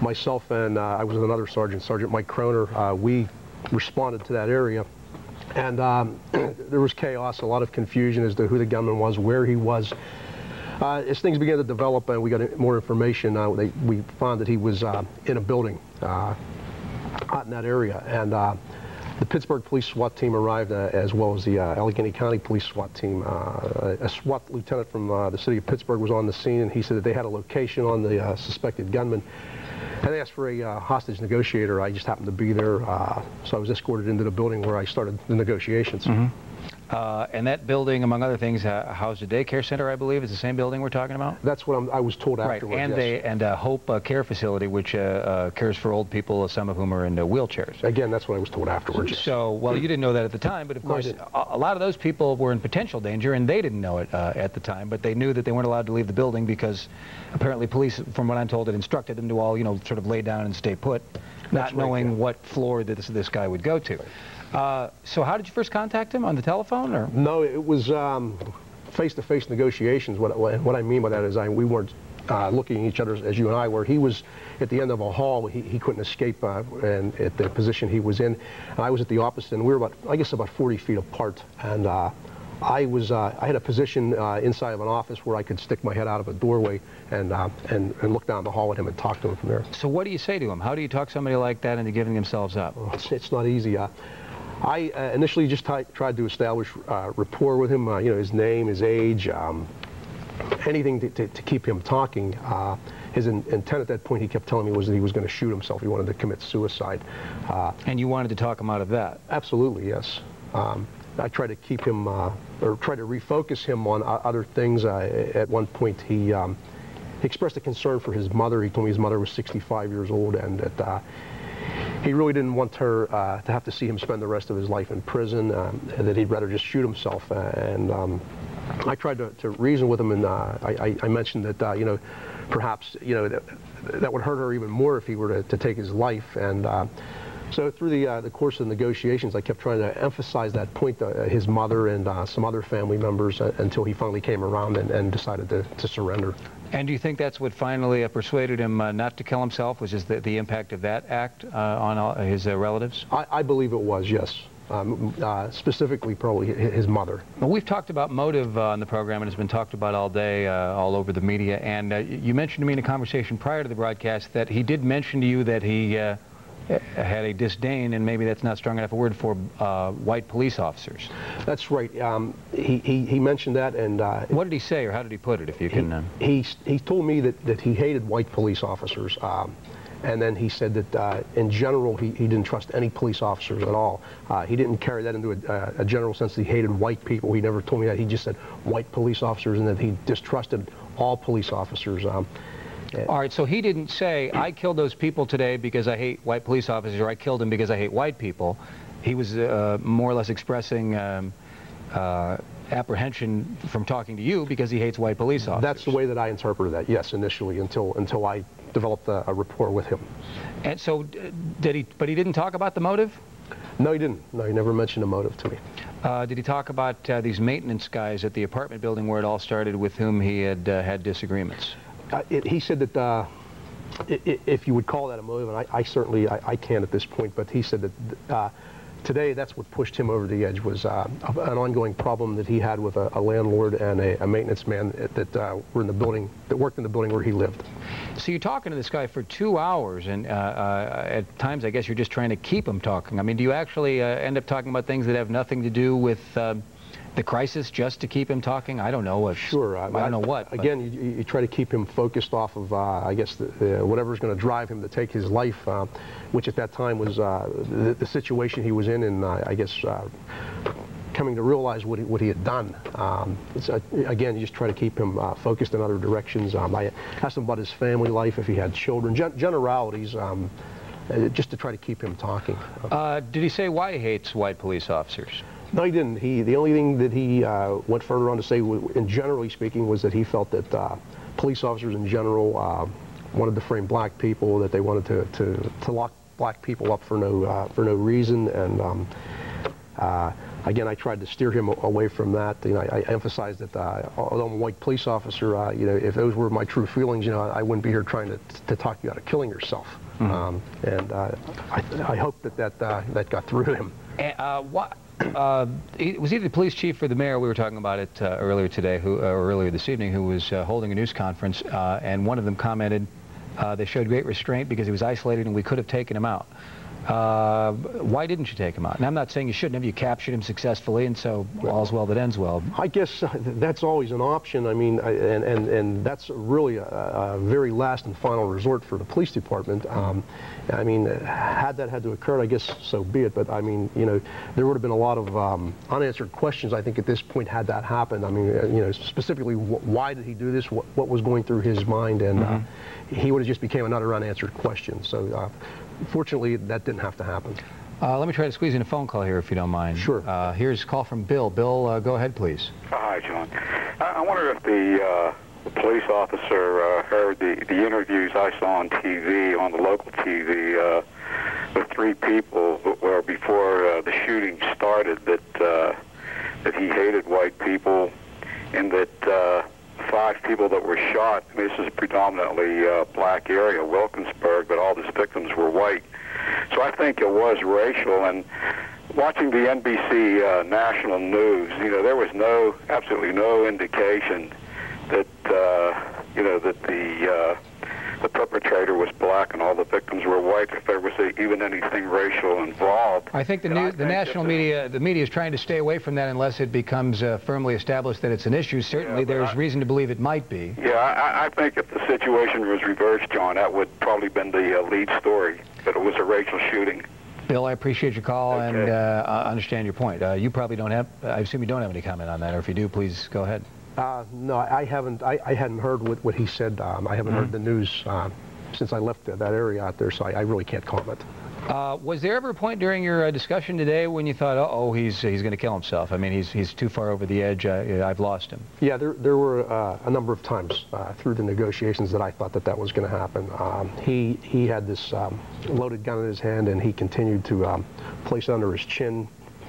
myself and I was with another sergeant, Sergeant Mike Croner, we responded to that area. And there was chaos, a lot of confusion as to who the gunman was, where he was. As things began to develop and we got more information, we found that he was in a building out in that area. And the Pittsburgh Police SWAT team arrived, as well as the Allegheny County Police SWAT team. A SWAT lieutenant from the city of Pittsburgh was on the scene, and he said that they had a location on the suspected gunman. And they asked for a hostage negotiator. I just happened to be there, so I was escorted into the building where I started the negotiations. And that building, among other things, housed a daycare center, I believe. Is the same building we're talking about? That's what I was told afterwards. Right, and a Hope care facility, which cares for old people, some of whom are in wheelchairs. Again, that's what I was told afterwards. So, well, you didn't know that at the time, but of course, a lot of those people were in potential danger, and they didn't know it at the time, but they knew that they weren't allowed to leave the building because apparently police, from what I'm told, had instructed them to all, sort of lay down and stay put, not knowing what floor this guy would go to. So how did you first contact him? On the telephone, or? No, it was face-to-face negotiations. What I mean by that is we weren't looking at each other as you and I were. He was at the end of a hall. He couldn't escape and at the position he was in. And I was at the opposite, and we were about 40 feet apart. And I had a position inside of an office where I could stick my head out of a doorway and look down the hall at him and talk to him from there. So what do you say to him? How do you talk somebody like that into giving themselves up? It's not easy. I initially just tried to establish rapport with him, his name, his age, anything to keep him talking. His intent at that point, he kept telling me, was that he was going to shoot himself. He wanted to commit suicide. And you wanted to talk him out of that? Absolutely, yes. I tried to keep him, or try to refocus him on other things. At one point, he expressed a concern for his mother. He told me his mother was 65 years old, and that he really didn't want her to have to see him spend the rest of his life in prison, and that he'd rather just shoot himself. And I tried to reason with him, and I mentioned that, perhaps, that would hurt her even more if he were to take his life. And so through the course of the negotiations, I kept trying to emphasize that point, his mother and some other family members, until he finally came around and decided to surrender. And do you think that's what finally persuaded him not to kill himself, was just the impact of that act on his relatives? I believe it was, yes. Specifically, probably his mother. Well, we've talked about motive on the program, and it's been talked about all day, all over the media. And you mentioned to me in a conversation prior to the broadcast that he did mention to you that he had a disdain, and maybe that's not strong enough a word, for white police officers. That's right. He mentioned that, and what did he say, or how did he put it, if you can? He told me that he hated white police officers, and then he said that in general he didn't trust any police officers at all. He didn't carry that into a general sense that he hated white people. He never told me that. He just said white police officers, and that he distrusted all police officers. All right, so he didn't say, I killed those people today because I hate white police officers, or I killed them because I hate white people. He was more or less expressing apprehension from talking to you because he hates white police officers. That's the way that I interpreted that, yes, initially, until I developed a rapport with him. And so, but he didn't talk about the motive? No, he didn't. No, he never mentioned a motive to me. Did he talk about these maintenance guys at the apartment building where it all started, with whom he had had disagreements? He said that if you would call that a motive, and I certainly can't at this point, but he said that today that's what pushed him over the edge, was an ongoing problem that he had with a landlord and a maintenance man that were in the building, that worked in the building where he lived. So you're talking to this guy for 2 hours, and at times I guess you're just trying to keep him talking. I mean, do you actually end up talking about things that have nothing to do with the crisis just to keep him talking? I don't know. Sure. I don't know what. Again, you try to keep him focused off of, I guess, whatever's going to drive him to take his life, which at that time was the situation he was in, and I guess coming to realize what he had done. Again, you just try to keep him focused in other directions. I asked him about his family life, if he had children, generalities, just to try to keep him talking. Did he say why he hates white police officers? No, he didn't. The only thing that he went further on to say, in generally speaking, was that he felt that police officers in general wanted to frame black people, that they wanted to lock black people up for no reason, and Again, I tried to steer him away from that. You know, I emphasized that although I'm a white police officer, you know, if those were my true feelings, you know, I wouldn't be here trying to talk you out of killing yourself. And I hope that got through to him. It was either the police chief or the mayor, we were talking about it earlier today, or earlier this evening, who was holding a news conference, and one of them commented they showed great restraint because he was isolated and we could have taken him out. Why didn't you take him out? And I'm not saying you shouldn't have. You captured him successfully, and so all's well that ends well. I guess that's always an option. I mean, and that's really a very last and final resort for the police department. I mean, had that had to occur, I guess so be it. But I mean, you know, there would have been a lot of unanswered questions, I think, at this point had that happened. I mean, you know, specifically, why did he do this? What was going through his mind? And he would have just became another unanswered question. So. Fortunately, that didn't have to happen. Let me try to squeeze in a phone call here, if you don't mind. Sure. Here's a call from Bill. Bill, go ahead, please. Hi, John. I wonder if the police officer heard the interviews I saw on TV, on the local TV, with 3 people where before the shooting started that he hated white people, and that 5 people that were shot. I mean, this is a predominantly black area, Wilkinsburg, but all the victims were white. So I think it was racial. And watching the NBC national news, you know, there was absolutely no indication that you know, that the perpetrator was black and all the victims were white, if there was even anything racial involved. I think the national media, the media is trying to stay away from that unless it becomes firmly established that it's an issue. Certainly, there's reason to believe it might be. Yeah, I think if the situation was reversed, John, that would probably been the lead story, that it was a racial shooting. Bill, I appreciate your call and I understand your point. You probably don't have, I assume you don't have any comment on that, or if you do, please go ahead. No, I haven't. I hadn't heard what he said. I haven't heard the news since I left that area out there, so I really can't comment. Was there ever a point during your discussion today when you thought, uh-oh, he's going to kill himself? I mean, he's too far over the edge. I've lost him. Yeah, there were a number of times through the negotiations that I thought that was going to happen. He had this loaded gun in his hand, and he continued to place it under his chin,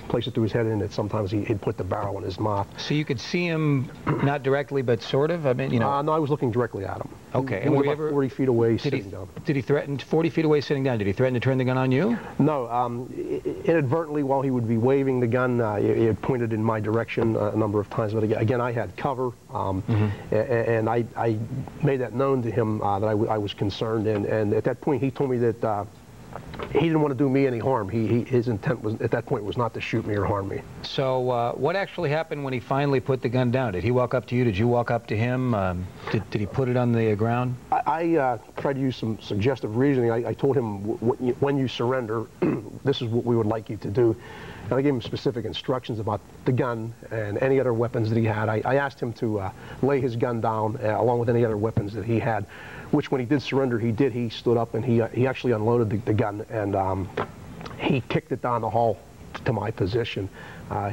place it through his head, and sometimes he'd put the barrel in his mouth. So you could see him, not directly, but sort of? I mean, you know. No, I was looking directly at him. Okay. And were you ever 40 feet away sitting down. Did he threaten, 40 feet away sitting down, did he threaten to turn the gun on you? No. Inadvertently, while he would be waving the gun, it pointed in my direction a number of times. But again, I had cover, and I made that known to him that I was concerned. And at that point, he told me that he didn't want to do me any harm. His intent was, at that point, was not to shoot me or harm me. So what actually happened when he finally put the gun down? Did he walk up to you? Did you walk up to him? Did he put it on the ground? I tried to use some suggestive reasoning. I told him, when you surrender, this is what we would like you to do. And I gave him specific instructions about the gun and any other weapons that he had. I asked him to lay his gun down along with any other weapons that he had, which when he did surrender, he did. He stood up and he actually unloaded the gun, and he kicked it down the hall to my position.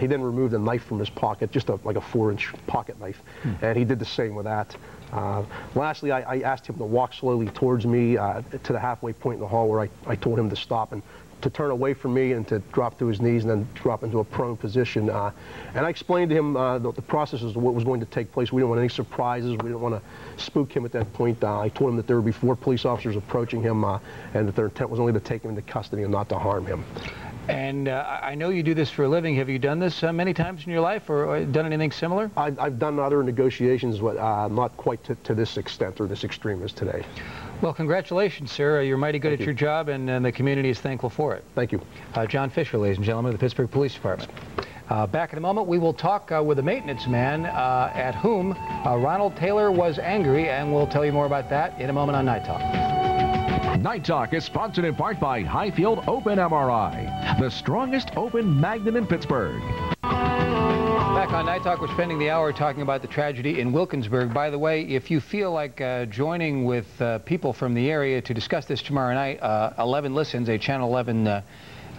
He then removed a knife from his pocket, just like a 4-inch pocket knife, and he did the same with that. Lastly, I asked him to walk slowly towards me to the halfway point in the hall, where I told him to stop and to turn away from me and to drop to his knees and then drop into a prone position. And I explained to him the process of what was going to take place. We didn't want any surprises. We didn't want to spook him at that point. I told him that there would be 4 police officers approaching him and that their intent was only to take him into custody and not to harm him. And I know you do this for a living. Have you done this many times in your life, or done anything similar? I've done other negotiations, but not quite to this extent or this extreme as today. Well, congratulations, sir. You're mighty good at your job, and the community is thankful for it. Thank you. John Fisher, ladies and gentlemen, of the Pittsburgh Police Department. Back in a moment, we will talk with a maintenance man at whom Ronald Taylor was angry, and we'll tell you more about that in a moment on Night Talk. Night Talk is sponsored in part by Highfield Open MRI, the strongest open magnet in Pittsburgh. Back on Night Talk, we're spending the hour talking about the tragedy in Wilkinsburg. By the way, if you feel like joining with people from the area to discuss this tomorrow night, 11 Listens, a Channel 11 a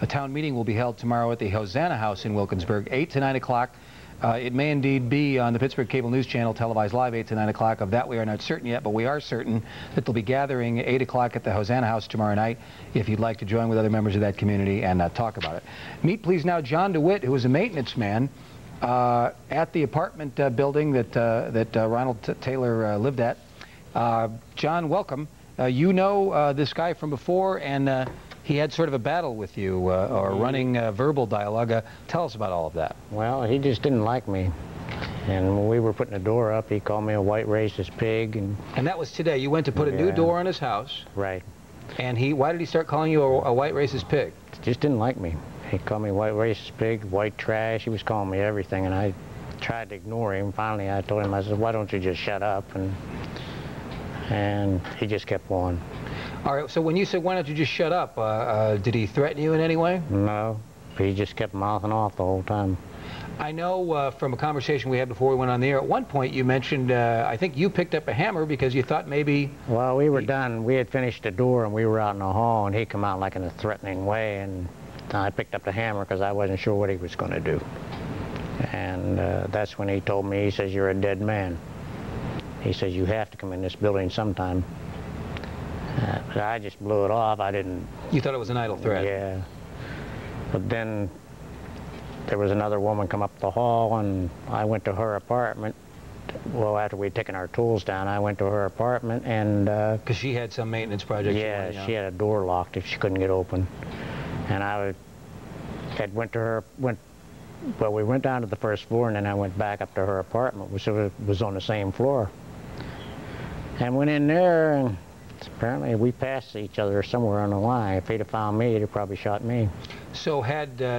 town meeting will be held tomorrow at the Hosanna House in Wilkinsburg, 8 to 9 o'clock. It may indeed be on the Pittsburgh Cable News Channel, televised live 8 to 9 o'clock. Of that, we are not certain yet, but we are certain that they'll be gathering at 8 o'clock at the Hosanna House tomorrow night if you'd like to join with other members of that community and talk about it. Meet, please, now John DeWitt, who is a maintenance man at the apartment building that Ronald Taylor lived at. John, welcome. You know this guy from before, and he had sort of a battle with you, or running verbal dialogue. Tell us about all of that. Well, he just didn't like me. And when we were putting the door up, he called me a white racist pig. And that was today. You went to put a new door on his house. Right. And why did he start calling you a white racist pig? Just didn't like me. He called me white racist pig, white trash. He was calling me everything, and I tried to ignore him. Finally, I told him, I said, why don't you just shut up? And he just kept on. All right, so when you said, why don't you just shut up, did he threaten you in any way? No, he just kept mouthing off the whole time. I know from a conversation we had before we went on the air, at one point you mentioned, I think you picked up a hammer because you thought maybe... Well, we were done. We had finished the door, and we were out in the hall, and he came out like in a threatening way, and I picked up the hammer because I wasn't sure what he was going to do. And that's when he told me, he says, you're a dead man. He says, you have to come in this building sometime. But I just blew it off. I didn't... You thought it was an idle threat? Yeah. But then there was another woman come up the hall, and I went to her apartment. Well, after we'd taken our tools down, I went to her apartment, and... Because she had some maintenance project. Yeah, she had a door locked if she couldn't get open. And I went to her... Well, we went down to the first floor, and then I went back up to her apartment, which was on the same floor. And went in there, and apparently we passed each other somewhere on the line. If he'd have found me, he'd have probably shot me. So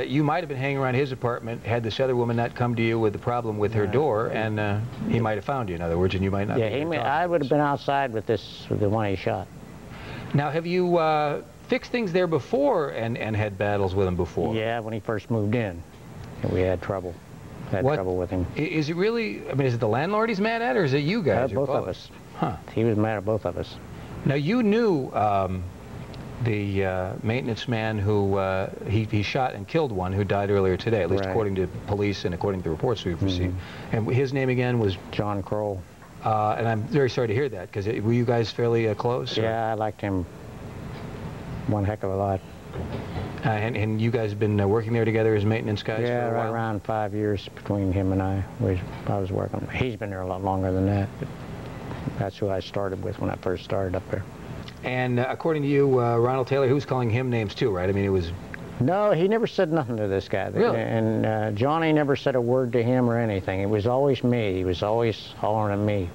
you might have been hanging around his apartment, had this other woman not come to you with the problem with her door, and he might have found you, in other words, and you might not Yeah, I would have been outside with the one he shot. Now, have you fixed things there before and had battles with him before? Yeah, when he first moved in, we had trouble. Trouble with him. Is it really, I mean, is it the landlord he's mad at, or is it you guys? Both of us. Huh. He was mad at both of us. Now, you knew the maintenance man who he shot and killed one who died earlier today, at least according to police and according to the reports we've received. And his name again was? John Kroll. And I'm very sorry to hear that, because were you guys fairly close? Yeah, I liked him one heck of a lot. And you guys have been working there together as maintenance guys yeah, for a while? Right around 5 years between him and I. I was working. He's been there a lot longer than that. But that's who I started with when I first started up there. And according to you, Ronald Taylor, he was calling him names too, right? I mean, it was... No, he never said nothing to this guy. Really? And Johnny never said a word to him or anything. It was always me. He was always hollering at me,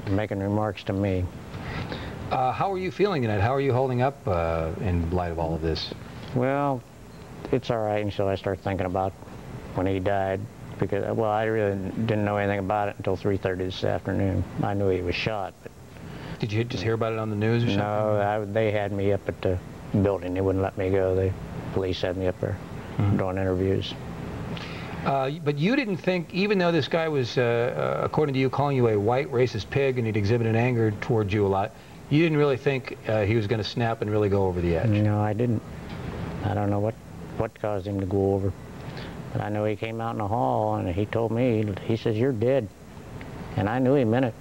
making remarks to me. How are you feeling tonight? How are you holding up in light of all of this? Well, it's all right until I start thinking about when he died. Because, well, I really didn't know anything about it until 3:30 this afternoon. I knew he was shot. But did you just hear about it on the news or something? No, they had me up at the building. They wouldn't let me go. The police had me up there doing interviews. But you didn't think, even though this guy was, according to you, calling you a white racist pig and he'd exhibited anger towards you a lot, you didn't really think he was going to snap and really go over the edge? No, I didn't. I don't know what caused him to go over. But I know he came out in the hall and he told me, he says, you're dead. And I knew he meant it.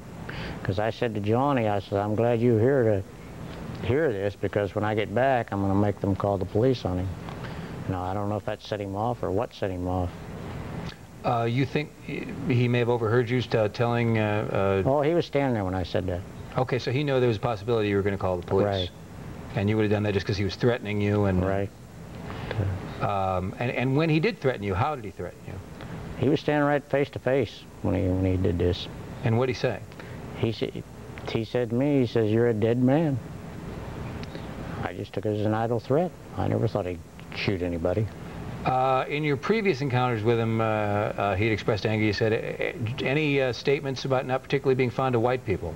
Because I said to Johnny, I said, I'm glad you're here to hear this, because when I get back, I'm going to make them call the police on him. Now, I don't know if that set him off or what set him off. You think he may have overheard you telling... Oh, he was standing there when I said that. Okay, so he knew there was a possibility you were going to call the police. Right. And you would have done that just because he was threatening you and... Right. And when he did threaten you, how did he threaten you? He was standing right face to face when he did this. And what did he say? He said to me, he says, you're a dead man. I just took it as an idle threat. I never thought he'd shoot anybody. In your previous encounters with him, he'd expressed anger. You said, any statements about not particularly being fond of white people?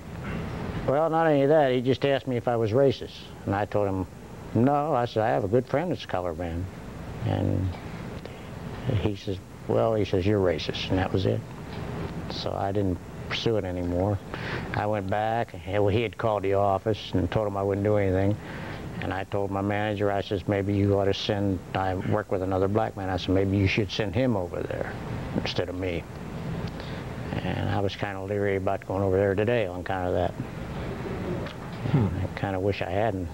Well, not any of that. He just asked me if I was racist. And I told him, no. I said, I have a good friend that's a colored man. And he says, well, he says, you're racist. And that was it. So I didn't pursue it anymore. I went back. He had called the office and told him I wouldn't do anything. And I told my manager, I says, maybe you ought to send, I work with another black man. I said, maybe you should send him over there. instead of me. And I was kind of leery about going over there today on kind of that. I kind of wish I hadn't.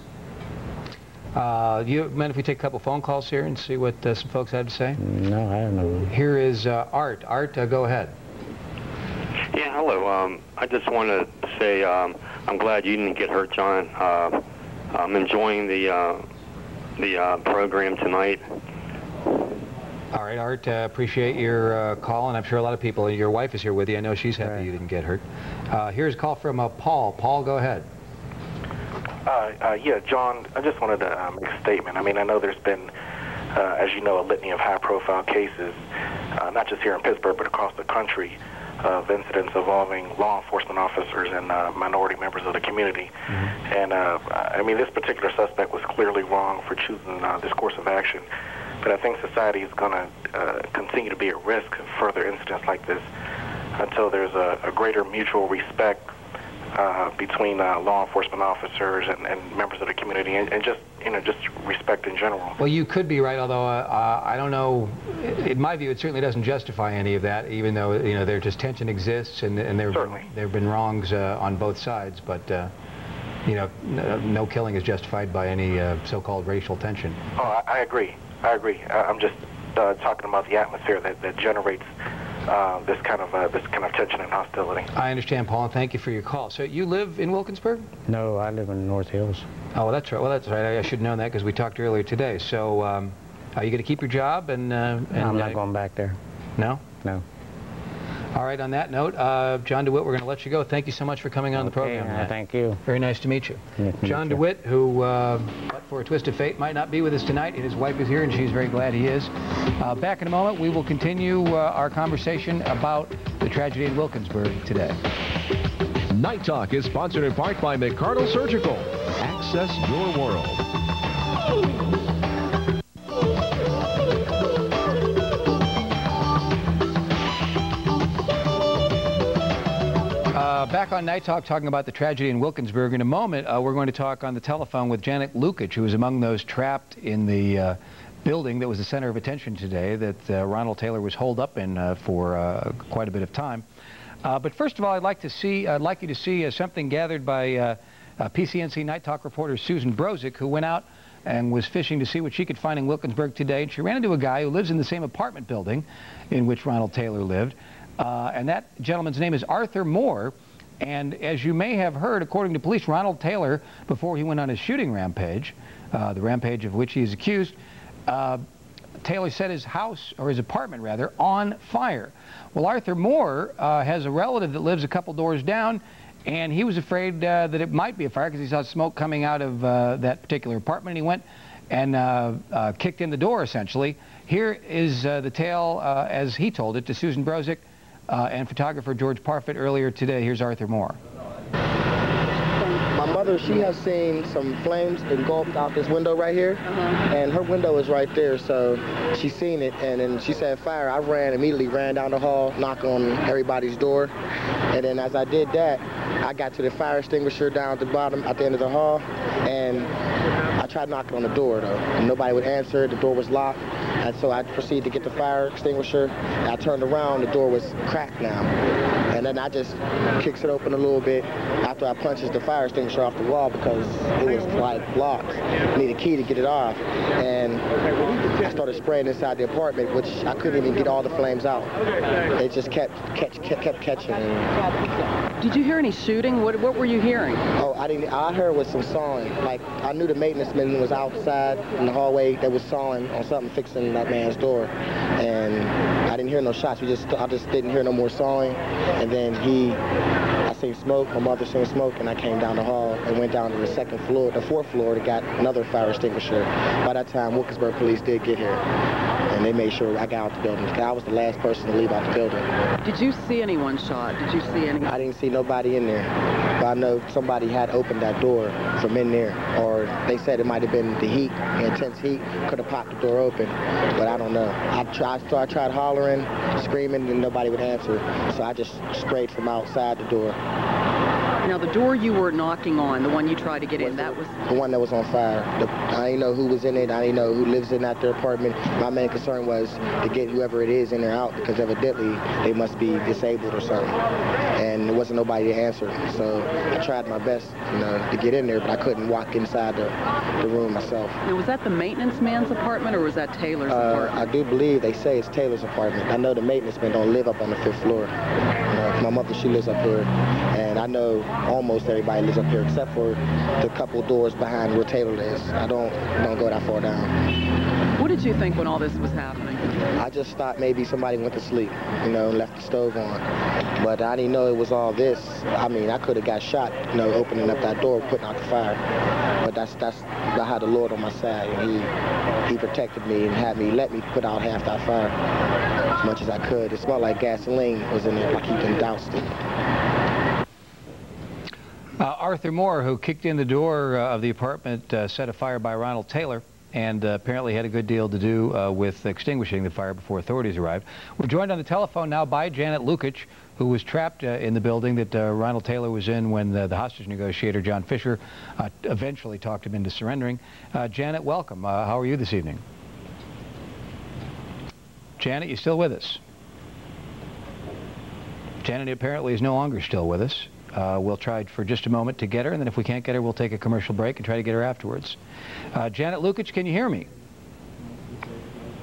You mind if we take a couple phone calls here and see what some folks had to say? No, I don't know. Here is Art. Art, go ahead. Yeah, hello. I just want to say I'm glad you didn't get hurt, John. I'm enjoying the program tonight. All right, Art, appreciate your call, and I'm sure a lot of people, your wife is here with you. I know she's happy you didn't get hurt. Here's a call from Paul. Paul, go ahead. Yeah, John, I just wanted to make a statement. I mean, I know there's been, as you know, a litany of high-profile cases, not just here in Pittsburgh, but across the country, of incidents involving law enforcement officers and minority members of the community. And, I mean, this particular suspect was clearly wrong for choosing this course of action. But I think society is going to continue to be at risk of further incidents like this until there's a greater mutual respect between law enforcement officers and members of the community, and just, you know, just respect in general. Well, you could be right, although I don't know. In my view, it certainly doesn't justify any of that, even though, you know, there just tension exists, and there have been wrongs on both sides. But you know, no killing is justified by any so-called racial tension. Oh, I agree. I agree. I'm just talking about the atmosphere that generates this kind of tension and hostility. I understand, Paul, and thank you for your call. So you live in Wilkinsburg? No, I live in North Hills. Oh, well, that's right. Well, that's right. I should have known that because we talked earlier today. So are you going to keep your job? And I'm not going back there. No? No. All right, on that note, John DeWitt, we're going to let you go. Thank you so much for coming on the program. Thank you. Very nice to meet you. John DeWitt, who, but for a twist of fate, might not be with us tonight, and his wife is here, and she's very glad he is. Back in a moment, we will continue our conversation about the tragedy in Wilkinsburg today. Night Talk is sponsored in part by McCardle Surgical. Access your world. Back on Night Talk, talking about the tragedy in Wilkinsburg. In a moment, we're going to talk on the telephone with Janet Lukic, who was among those trapped in the building that was the center of attention today that Ronald Taylor was holed up in for quite a bit of time. But first of all, I'd like you to see something gathered by PCNC Night Talk reporter Susan Brozick, who went out and was fishing to see what she could find in Wilkinsburg today. And she ran into a guy who lives in the same apartment building in which Ronald Taylor lived. And that gentleman's name is Arthur Moore. And as you may have heard, according to police, Ronald Taylor, before he went on his shooting rampage, the rampage of which he is accused, Taylor set his house, or his apartment rather, on fire. Well, Arthur Moore has a relative that lives a couple doors down, and he was afraid that it might be a fire because he saw smoke coming out of that particular apartment. And he went and kicked in the door, essentially. Here is the tale as he told it to Susan Brozick and photographer George Parfit earlier today. Here's Arthur Moore. My mother, she has seen some flames engulfed out this window right here, and her window is right there, so she's seen it, and then she said fire. I immediately ran down the hall, knocked on everybody's door, and then as I did that, I got to the fire extinguisher down at the bottom, at the end of the hall, and I tried knocking on the door, though, and nobody would answer. The door was locked, and so I proceeded to get the fire extinguisher, and I turned around, the door was cracked now, and then I just kicks it open a little bit after I punches the fire extinguisher off the wall because it was like locked. I need a key to get it off, and I started spraying inside the apartment, which I couldn't even get all the flames out. It just kept catching. Did you hear any shooting? What were you hearing? Oh, I heard was some sawing. Like, I knew the maintenance man was outside in the hallway that was sawing on something fixing that man's door, and I didn't hear no shots. I just didn't hear no more sawing, and then I seen smoke. My mother seen smoke, and I came down the hall and went down to the fourth floor to get another fire extinguisher. By that time, Wilkinsburg police did get here, and they made sure I got out the building. I was the last person to leave out the building. Did you see anyone shot? Did you see any? I didn't see nobody in there, but I know somebody had opened that door from in there, or they said it might have been the heat, the intense heat, could have popped the door open, but I don't know. I tried hollering, screaming, and nobody would answer, so I just sprayed from outside the door. Now, the door you were knocking on, the one you tried to get in, that was... The one that was on fire. I didn't know who was in it. I didn't know who lives in that apartment. My main concern was to get whoever it is in there out, because evidently they must be disabled or something. And there wasn't nobody to answer. So I tried my best, you know, to get in there, but I couldn't walk inside the room myself. Now, was that the maintenance man's apartment, or was that Taylor's apartment? I do believe they say it's Taylor's apartment. I know the maintenance man don't live up on the 5th floor. You know, my mother, she lives up here, and I know almost everybody lives up here except for the couple doors behind where Taylor is. I don't go that far down. What did you think when all this was happening? I just thought maybe somebody went to sleep, you know, and left the stove on. But I didn't know it was all this. I mean, I could have got shot, you know, opening up that door, putting out the fire. But that's I had the Lord on my side, and he protected me and let me put out half that fire as much as I could. It smelled like gasoline was in there, like he been doused it. Arthur Moore, who kicked in the door of the apartment set afire by Ronald Taylor, and apparently had a good deal to do with extinguishing the fire before authorities arrived. We're joined on the telephone now by Janet Lukic, who was trapped in the building that Ronald Taylor was in when the hostage negotiator, John Fisher, eventually talked him into surrendering. Janet, welcome. How are you this evening? Janet, you still with us? Janet apparently is no longer still with us. We'll try for just a moment to get her, and then if we can't get her, we'll take a commercial break and try to get her afterwards. Janet Lukic, can you hear me?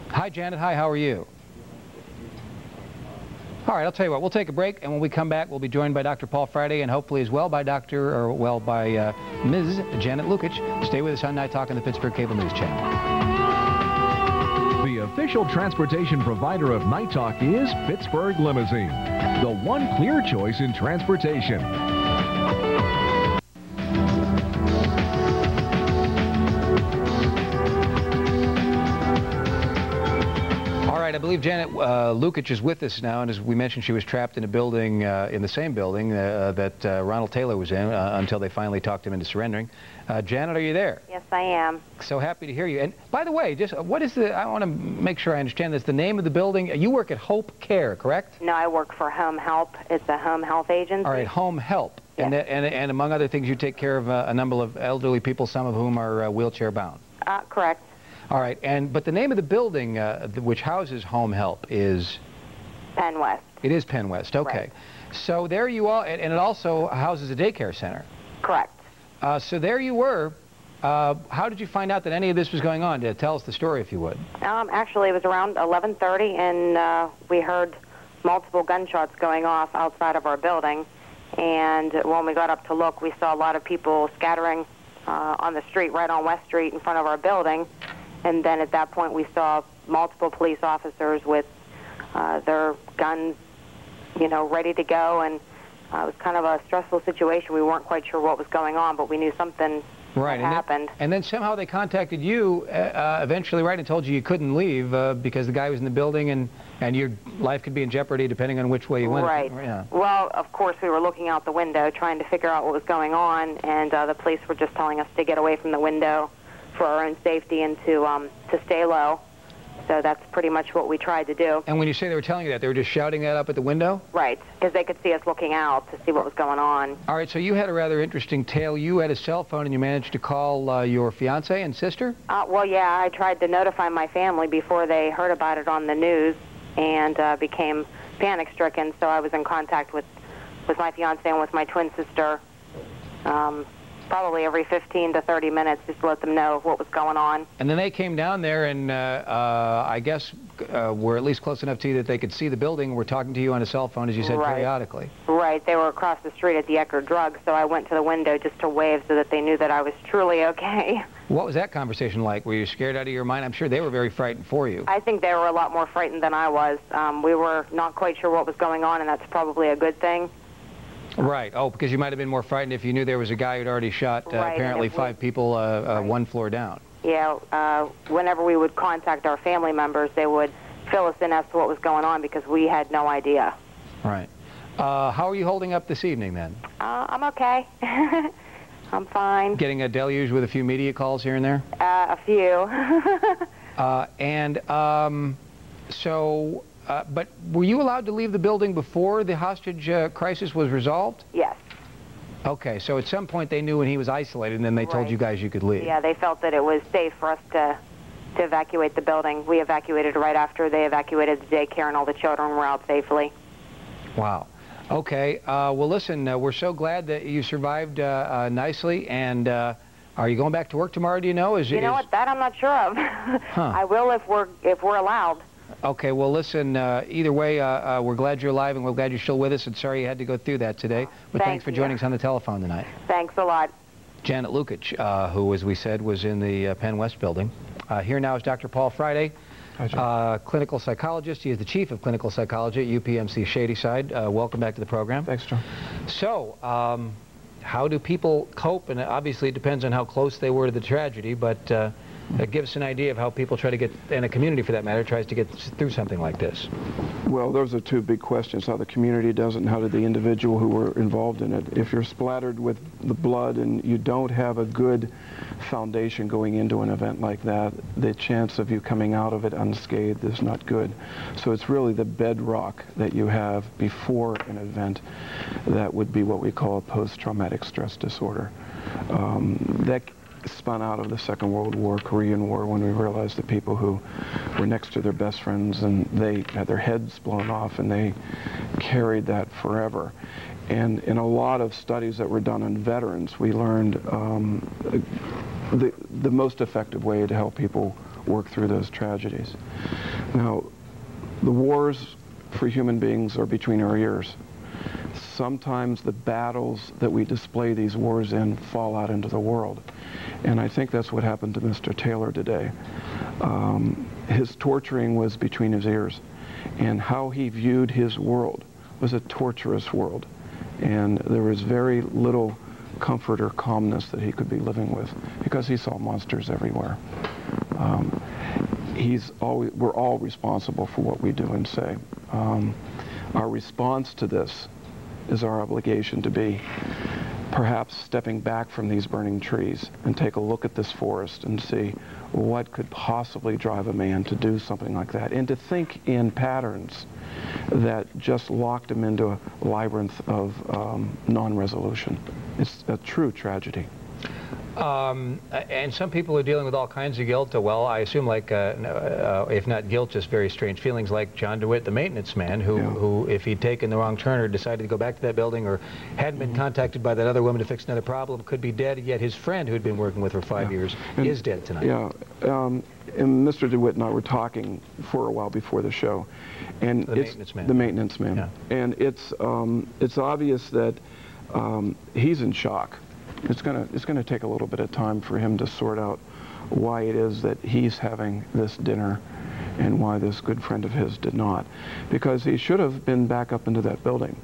Hi, Janet. Hi, how are you? All right, I'll tell you what, we'll take a break, and when we come back, we'll be joined by Dr. Paul Friday, and hopefully as well by Ms. Janet Lukic. Stay with us on Night Talk on the Pittsburgh Cable News Channel. The official transportation provider of Night Talk is Pittsburgh Limousine, the one clear choice in transportation. I believe Janet Lukic is with us now, and as we mentioned, she was trapped in a building, in the same building that Ronald Taylor was in until they finally talked him into surrendering. Janet, are you there? Yes, I am. So happy to hear you. And by the way, just what is I want to make sure I understand this, the name of the building. You work at Hope Care, correct? No, I work for Home Help. It's a home health agency. All right, Home Help. Yes. And among other things, you take care of a number of elderly people, some of whom are wheelchair bound. Correct. All right, but the name of the building which houses Home Help is? Penn West. It is Penn West, okay. Right. So there you are, and it also houses a daycare center. Correct. So there you were. How did you find out that any of this was going on? Tell us the story, if you would. Actually, it was around 11:30, and we heard multiple gunshots going off outside of our building. And when we got up to look, we saw a lot of people scattering on the street, right on West Street in front of our building. And then at that point, we saw multiple police officers with their guns, you know, ready to go. And it was kind of a stressful situation. We weren't quite sure what was going on, but we knew something had happened. And then somehow they contacted you eventually, right, and told you couldn't leave because the guy was in the building and your life could be in jeopardy depending on which way you went. Right. Yeah. Well, of course, we were looking out the window trying to figure out what was going on, and the police were just telling us to get away from the window for our own safety and to stay low. So that's pretty much what we tried to do. And when you say they were telling you that, they were just shouting that up at the window? Right, because they could see us looking out to see what was going on. All right, so you had a rather interesting tale. You had a cell phone and you managed to call your fiancé and sister? Well, yeah, I tried to notify my family before they heard about it on the news and became panic-stricken, so I was in contact with my fiancé and with my twin sister probably every 15 to 30 minutes just to let them know what was going on. And then they came down there and I guess were at least close enough to you that they could see the building. We're talking to you on a cell phone, as you said, periodically. Right. They were across the street at the Eckerd Drug, so I went to the window just to wave so that they knew that I was truly okay. What was that conversation like? Were you scared out of your mind? I'm sure they were very frightened for you. I think they were a lot more frightened than I was. We were not quite sure what was going on, and that's probably a good thing. Right. Oh, because you might have been more frightened if you knew there was a guy who'd already shot apparently 5 people one floor down. Yeah. Whenever we would contact our family members, they would fill us in as to what was going on because we had no idea. Right. How are you holding up this evening, then? I'm okay. I'm fine. Getting a deluge with a few media calls here and there? A few. But were you allowed to leave the building before the hostage crisis was resolved? Yes. Okay, so at some point they knew when he was isolated, and then they told you guys you could leave. Yeah, they felt that it was safe for us to evacuate the building. We evacuated right after they evacuated the daycare, and all the children were out safely. Wow. Okay, well listen, we're so glad that you survived nicely, and are you going back to work tomorrow, do you know? You know what, that I'm not sure of. Huh. I will if we're allowed. Okay, well listen, either way, we're glad you're alive, and we're glad you're still with us, and sorry you had to go through that today. But thanks for joining us on the telephone tonight. Thanks a lot. Janet Lukic, who, as we said, was in the Penn West building. Here now is Dr. Paul Friday, clinical psychologist. He is the chief of clinical psychology at UPMC Shadyside. Welcome back to the program. Thanks, John. So, how do people cope? And obviously it depends on how close they were to the tragedy, but give us an idea of how people try to get, and a community for that matter, tries to get through something like this. Well, those are two big questions, how the community does it and how did the individual who were involved in it. If you're splattered with the blood and you don't have a good foundation going into an event like that, the chance of you coming out of it unscathed is not good. So it's really the bedrock that you have before an event that would be what we call a post-traumatic stress disorder. That spun out of the Second World War, Korean War, when we realized that people who were next to their best friends and they had their heads blown off and they carried that forever. And in a lot of studies that were done on veterans, we learned the most effective way to help people work through those tragedies. Now, the wars for human beings are between our ears. Sometimes the battles that we display these wars in fall out into the world. And I think that's what happened to Mr. Taylor today. His torturing was between his ears. And how he viewed his world was a torturous world. And there was very little comfort or calmness that he could be living with because he saw monsters everywhere. We're all responsible for what we do and say. Our response to this is our obligation to be perhaps stepping back from these burning trees and take a look at this forest and see what could possibly drive a man to do something like that, and to think in patterns that just locked him into a labyrinth of non-resolution. It's a true tragedy. And some people are dealing with all kinds of guilt. Well, I assume, like, if not guilt, just very strange feelings, like John DeWitt, the maintenance man, who if he'd taken the wrong turn or decided to go back to that building or hadn't been contacted by that other woman to fix another problem, could be dead, yet his friend, who'd been working with for 5 years, is dead tonight. Yeah, and Mr. DeWitt and I were talking for a while before the show. And the maintenance man. The maintenance man. Yeah. And it's obvious that he's in shock. It's gonna take a little bit of time for him to sort out why it is that he's having this dinner and why this good friend of his did not. Because he should have been back up into that building.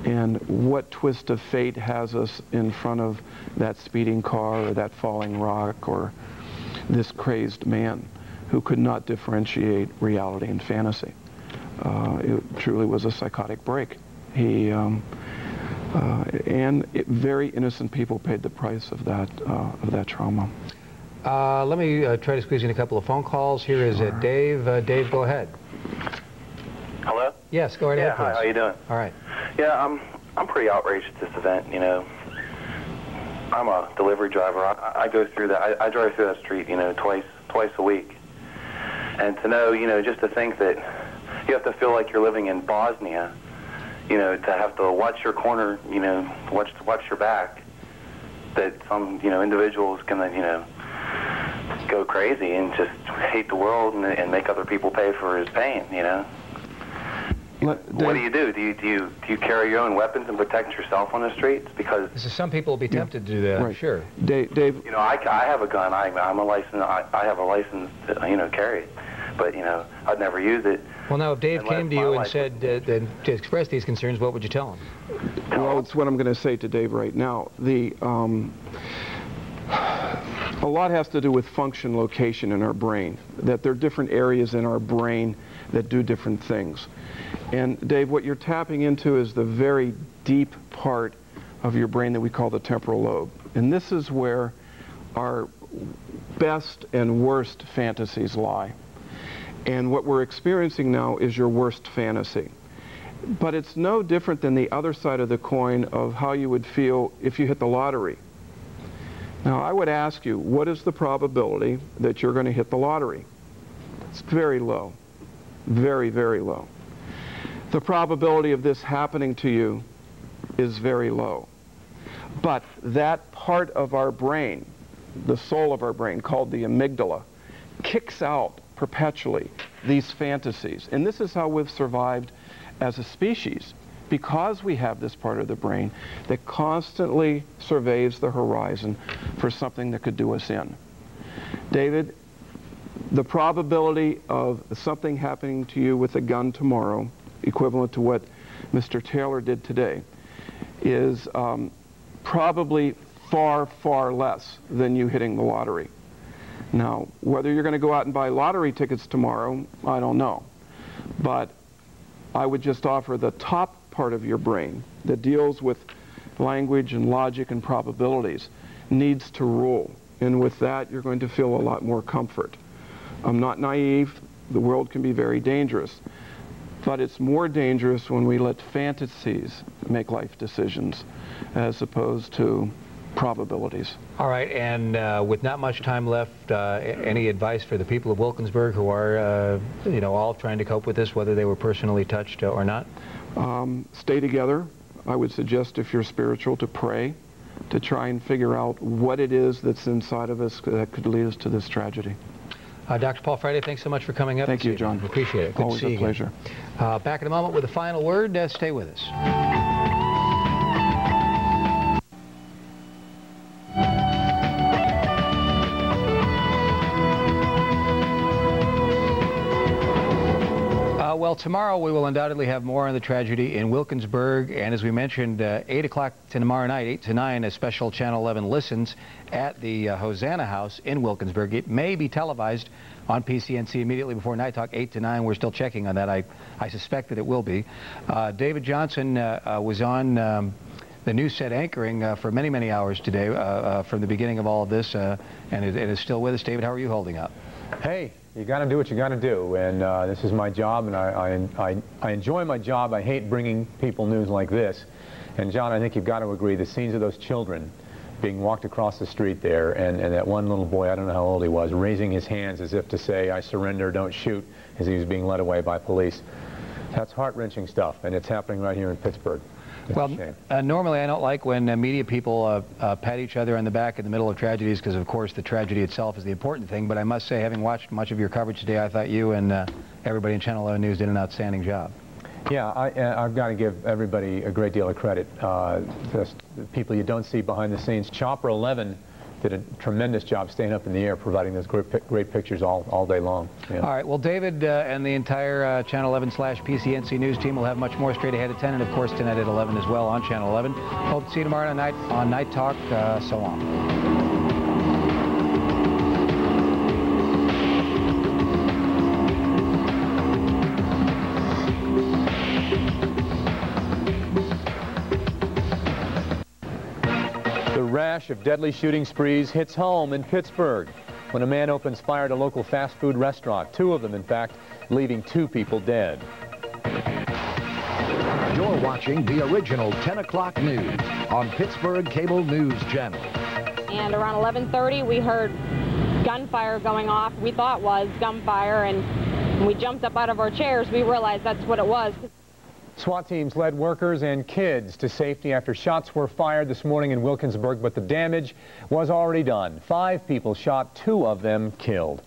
And what twist of fate has us in front of that speeding car or that falling rock or this crazed man who could not differentiate reality and fantasy? It truly was a psychotic break. Very innocent people paid the price of that trauma. Let me try to squeeze in a couple of phone calls. Here is Dave. Dave, go ahead. Hello? Yes, go right ahead, please. Hi, how you doing? All right. Yeah, I'm pretty outraged at this event, you know. I'm a delivery driver. I go through that. I drive through that street, you know, twice a week. And to know, you know, just to think that you have to feel like you're living in Bosnia, you know, to have to watch your corner, you know, watch your back, that some, you know, individual is going to, you know, go crazy and just hate the world and make other people pay for his pain, you know. What do you do? Do you carry your own weapons and protect yourself on the streets? Because some people will be tempted to do that. Right. Sure. Dave. You know, I have a gun. I'm a licensed. I have a license to, you know, carry it, but you know, I'd never use it. Well, now, if Dave came to you and said to express these concerns, what would you tell him? Well, it's what I'm going to say to Dave right now. A lot has to do with function location in our brain, that there are different areas in our brain that do different things. And Dave, what you're tapping into is the very deep part of your brain that we call the temporal lobe. And this is where our best and worst fantasies lie. And what we're experiencing now is your worst fantasy. But it's no different than the other side of the coin of how you would feel if you hit the lottery. Now, I would ask you, what is the probability that you're going to hit the lottery? It's very low. Very, very low. The probability of this happening to you is very low. But that part of our brain, the soul of our brain, called the amygdala, kicks out perpetually these fantasies. And this is how we've survived as a species, because we have this part of the brain that constantly surveys the horizon for something that could do us in. David, the probability of something happening to you with a gun tomorrow, equivalent to what Mr. Taylor did today, is probably far, far less than you hitting the lottery. Now, whether you're going to go out and buy lottery tickets tomorrow, I don't know. But I would just offer the top part of your brain that deals with language and logic and probabilities needs to rule. And with that, you're going to feel a lot more comfort. I'm not naive. The world can be very dangerous. But it's more dangerous when we let fantasies make life decisions as opposed to probabilities. All right, and with not much time left, any advice for the people of Wilkinsburg who are, you know, all trying to cope with this, whether they were personally touched or not? Stay together. I would suggest, if you're spiritual, to pray, to try and figure out what it is that's inside of us that could lead us to this tragedy. Dr. Paul Friday, thanks so much for coming up. Thank you, John. Appreciate it. Good Always to see a pleasure. You. Back in a moment with a final word. Stay with us. Well, tomorrow we will undoubtedly have more on the tragedy in Wilkinsburg, and as we mentioned, 8 o'clock tomorrow night, 8 to 9, a special Channel 11 listens at the Hosanna House in Wilkinsburg. It may be televised on PCNC immediately before Night Talk, 8 to 9. We're still checking on that. I suspect that it will be. David Johnson was on the news set anchoring for many, many hours today from the beginning of all of this, and it is still with us. David, how are you holding up? Hey, you got to do what you got to do, and this is my job, and I enjoy my job. I hate bringing people news like this. And John, I think you've got to agree, the scenes of those children being walked across the street there, and that one little boy, I don't know how old he was, raising his hands as if to say, I surrender, don't shoot, as he was being led away by police. That's heart-wrenching stuff, and it's happening right here in Pittsburgh. Well, normally I don't like when media people pat each other on the back in the middle of tragedies, because of course the tragedy itself is the important thing, but I must say, having watched much of your coverage today, I thought you and everybody in Channel 11 News did an outstanding job. Yeah, I've got to give everybody a great deal of credit. Just the people you don't see behind the scenes. Chopper 11 did a tremendous job staying up in the air, providing those great pictures all day long. Yeah. All right, well, David and the entire Channel 11/PCNC News team will have much more straight ahead at 10, and of course tonight at 11 as well on Channel 11. Hope to see you tomorrow night on Night Talk. So long. Rash of deadly shooting sprees hits home in Pittsburgh when a man opens fire at a local fast food restaurant. 2 of them, in fact, leaving 2 people dead. You're watching the original 10 o'clock news on Pittsburgh Cable News Channel. And around 11:30, we heard gunfire going off. We thought was gunfire, and when we jumped up out of our chairs, we realized that's what it was. SWAT teams led workers and kids to safety after shots were fired this morning in Wilkinsburg, but the damage was already done. 5 people shot, 2 of them killed.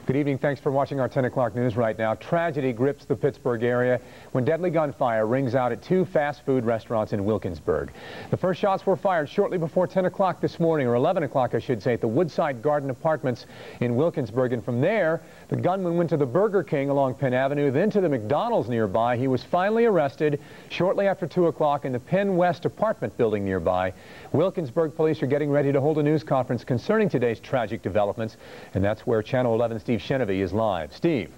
Good evening. Thanks for watching our 10 o'clock news right now. Tragedy grips the Pittsburgh area when deadly gunfire rings out at 2 fast food restaurants in Wilkinsburg. The first shots were fired shortly before 10 o'clock this morning, or 11 o'clock, I should say, at the Woodside Garden Apartments in Wilkinsburg. And from there, the gunman went to the Burger King along Penn Avenue, then to the McDonald's nearby. He was finally arrested shortly after 2 o'clock in the Penn West apartment building nearby. Wilkinsburg police are getting ready to hold a news conference concerning today's tragic developments, and that's where Channel 11 Steve Shenevy is live. Steve.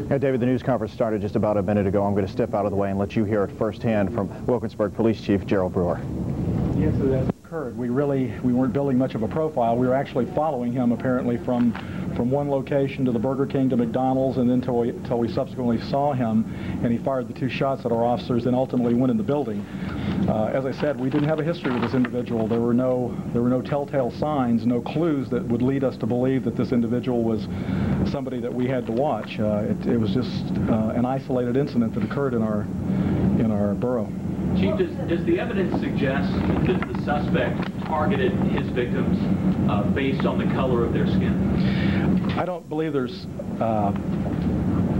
Yeah, David, the news conference started just about a minute ago. I'm going to step out of the way and let you hear it firsthand from Wilkinsburg Police Chief Gerald Brewer. Yes, it has occurred. We weren't building much of a profile. We were actually following him apparently from from one location to the Burger King to McDonald's, and then till we subsequently saw him, and he fired the 2 shots at our officers, and ultimately went in the building. As I said, we didn't have a history with this individual. There were no telltale signs, no clues that would lead us to believe that this individual was somebody that we had to watch. It was just an isolated incident that occurred in our borough. Chief, does the evidence suggest that the suspect targeted his victims based on the color of their skin? I don't believe there's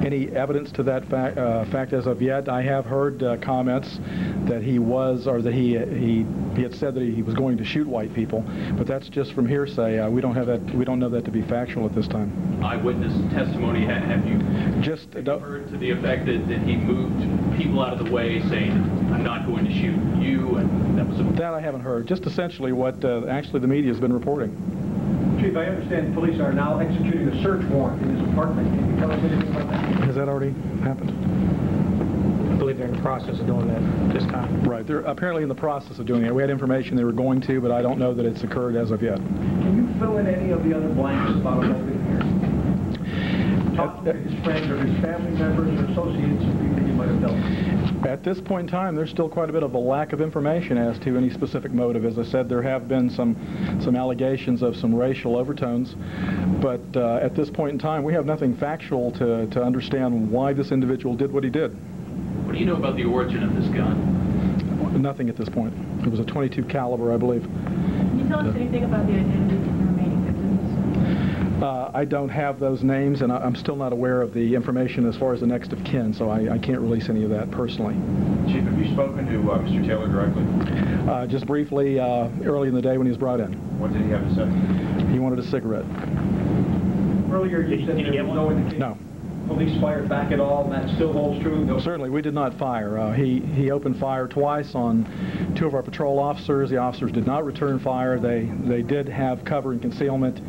any evidence to that fact as of yet. I have heard comments that he was, or that he had said that he was going to shoot white people, but that's just from hearsay. We don't know that to be factual at this time. Eyewitness testimony, have you just heard to the effect that he moved people out of the way, saying, "I'm not going to shoot you," and that was that I haven't heard. Just essentially what actually the media has been reporting. Chief, I understand police are now executing a search warrant in his apartment. Can you tell us anything about that? Has that already happened? I believe they're in the process of doing that this time. Right. They're apparently in the process of doing it. We had information they were going to, but I don't know that it's occurred as of yet. Can you fill in any of the other blanks about a motive here? Talk to his friends or his family members or associates of people you might have dealt with. At this point in time, there's still quite a bit of a lack of information as to any specific motive. As I said, there have been some allegations of some racial overtones, but at this point in time, we have nothing factual to understand why this individual did what he did. What do you know about the origin of this gun? Nothing at this point. It was a .22 caliber, I believe. Can you tell us anything about the identities of the remaining victims? I don't have those names, and I'm still not aware of the information as far as the next of kin, so I can't release any of that personally. Chief, have you spoken to Mr. Taylor directly? Just briefly, early in the day when he was brought in. What did he have to say? He wanted a cigarette. Earlier you said there was no indication. No. Police fired back at all, and that still holds true? No. Certainly, we did not fire. He opened fire twice on 2 of our patrol officers. The officers did not return fire. They did have cover and concealment.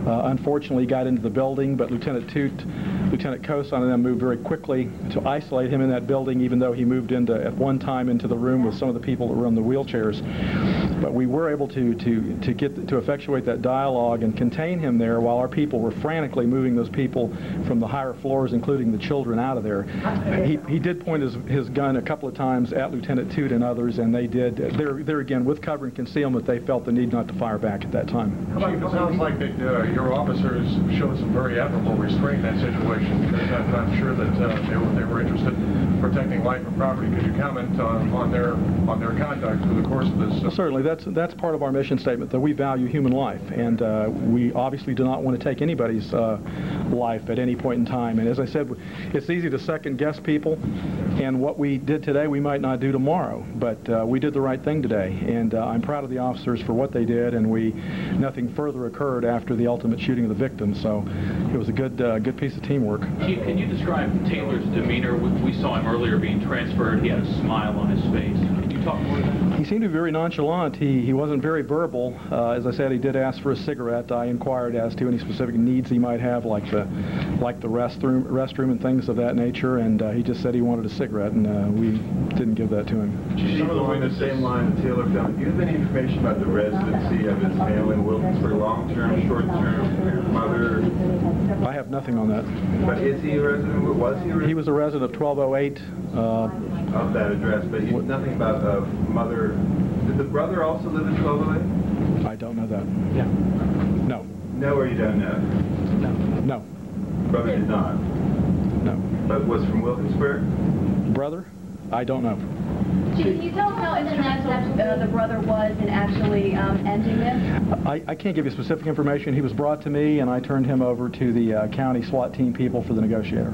Unfortunately, he got into the building, but Lieutenant Coson and them moved very quickly to isolate him in that building, even though he moved at one time into the room with some of the people that were in the wheelchairs. But we were able to effectuate that dialogue and contain him there while our people were frantically moving those people from the higher floors, including the children, out of there. He did point his gun a couple of times at Lieutenant Toot and others, and they did. There again, with cover and concealment, they felt the need not to fire back at that time. Chief, it sounds like that your officers showed some very admirable restraint in that situation, because I'm sure that they were interested in protecting life and property. Could you comment on their conduct through the course of this? Well, certainly, that's part of our mission statement, that we value human life, and we obviously do not want to take anybody's life at any point in time. And as I said, it's easy to second-guess people, and what we did today we might not do tomorrow, but we did the right thing today, and I'm proud of the officers for what they did, and nothing further occurred after the ultimate shooting of the victim, so it was a good piece of teamwork. Chief, can you describe Taylor's demeanor? We saw him earlier being transferred. He had a smile on his face. Can you talk more about that? He seemed to be very nonchalant. He wasn't very verbal. As I said, he did ask for a cigarette. I inquired as to any specific needs he might have, like the restroom and things of that nature, and he just said he wanted a cigarette, and we didn't give that to him. Some of along the same line Taylor found, do you have any information about the residency of his family in Wilkinsburg, long-term, short-term, mother? I have nothing on that. But is he a resident? Was he a resident? He was a resident of 1208. Of that address, but nothing about the mother. Did the brother also live in 1208? I don't know that. Yeah. No. No, or you don't know? No. Brother did not? No. But was from Wilkinsburg? Brother? I don't know. Can you tell us how instrumental the brother was in actually ending this? I can't give you specific information. He was brought to me, and I turned him over to the county SWAT team people for the negotiator.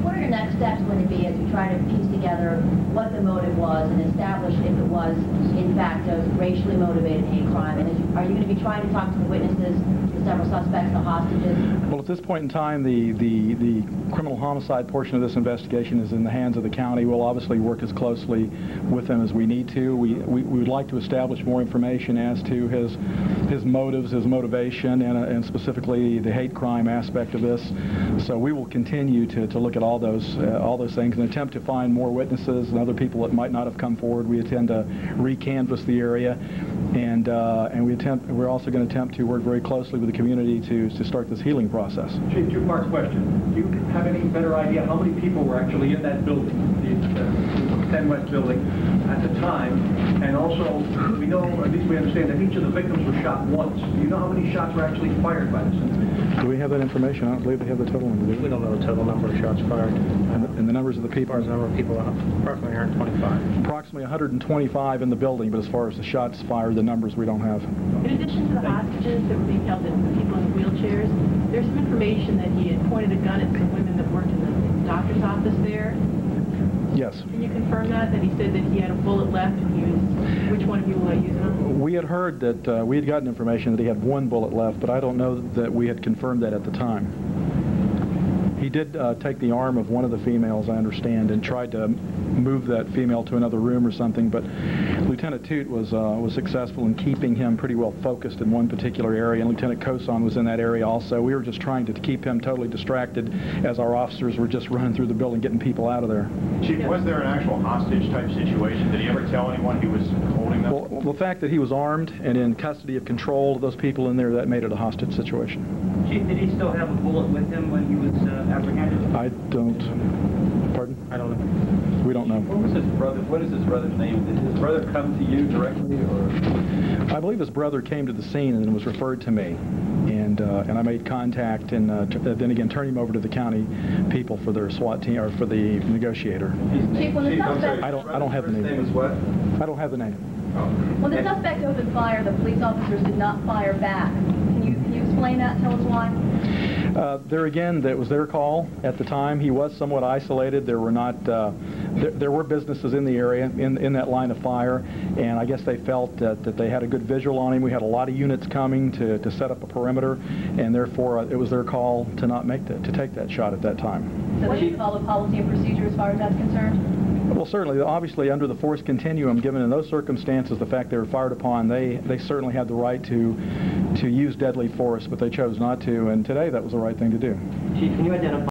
What are your next steps going to be as you try to piece together what the motive was and establish if it was, in fact, a racially motivated hate crime? And are you going to be trying to talk to the witnesses, the several suspects, the hostages? Well, at this point in time, the criminal homicide portion of this investigation is in the hands of the county. We'll obviously work as closely with them as we need to. We would like to establish more information as to his motives, his motivation, and specifically the hate crime aspect of this. So we will continue to look at all those things and attempt to find more witnesses and other people that might not have come forward. We intend to re-canvass the area And we're also going to attempt to work very closely with the community to start this healing process. Chief, two-part question. Do you have any better idea how many people were actually in that building, the 10 West building, at the time? And also, we know, or at least we understand, that each of the victims was shot once. Do you know how many shots were actually fired by this individual? Do we have that information? I don't believe they have the total number. We don't know the total number of shots fired. And the numbers of the people? As far as the number of people, approximately 125. Approximately 125 in the building, but as far as the shots fired, the numbers we don't have. In addition to the hostages that were being held, the people in the wheelchairs, there's some information that he had pointed a gun at some women that worked in the doctor's office there. Yes. Can you confirm that he said that he had a bullet left and he was, which one of you will use it on? We had heard that, we had gotten information that he had one bullet left, but I don't know that we had confirmed that at the time. He did take the arm of one of the females, I understand, and tried to move that female to another room or something, but Lieutenant Toot was successful in keeping him pretty well focused in one particular area, and Lieutenant Coson was in that area also. We were just trying to keep him totally distracted as our officers were just running through the building getting people out of there. Chief, was there an actual hostage type situation? Did he ever tell anyone he was holding them? Well, the fact that he was armed and in custody of control of those people in there, that made it a hostage situation. Chief, did he still have a bullet with him when he was apprehended? I don't. Pardon? I don't know. We don't know. What was his brother? What is his brother's name? Did his brother come to you directly, or? I believe his brother came to the scene and then was referred to me, and I made contact, and then again turned him over to the county people for their SWAT team or for the negotiator. Chief, when the suspect, I don't have the name. His name is what? I don't have the name. When the suspect opened fire, the police officers did not fire back. Can you explain that? Tell us why. There again, that was their call at the time. He was somewhat isolated. There were not, there were businesses in the area in that line of fire, and I guess they felt that they had a good visual on him. We had a lot of units coming to set up a perimeter, and therefore it was their call to not to take that shot at that time. So they followed policy and procedure as far as that's concerned? Well, certainly, obviously, under the force continuum, given in those circumstances the fact they were fired upon, they certainly had the right to use deadly force, but they chose not to, and today that was the right thing to do. Chief, can you identify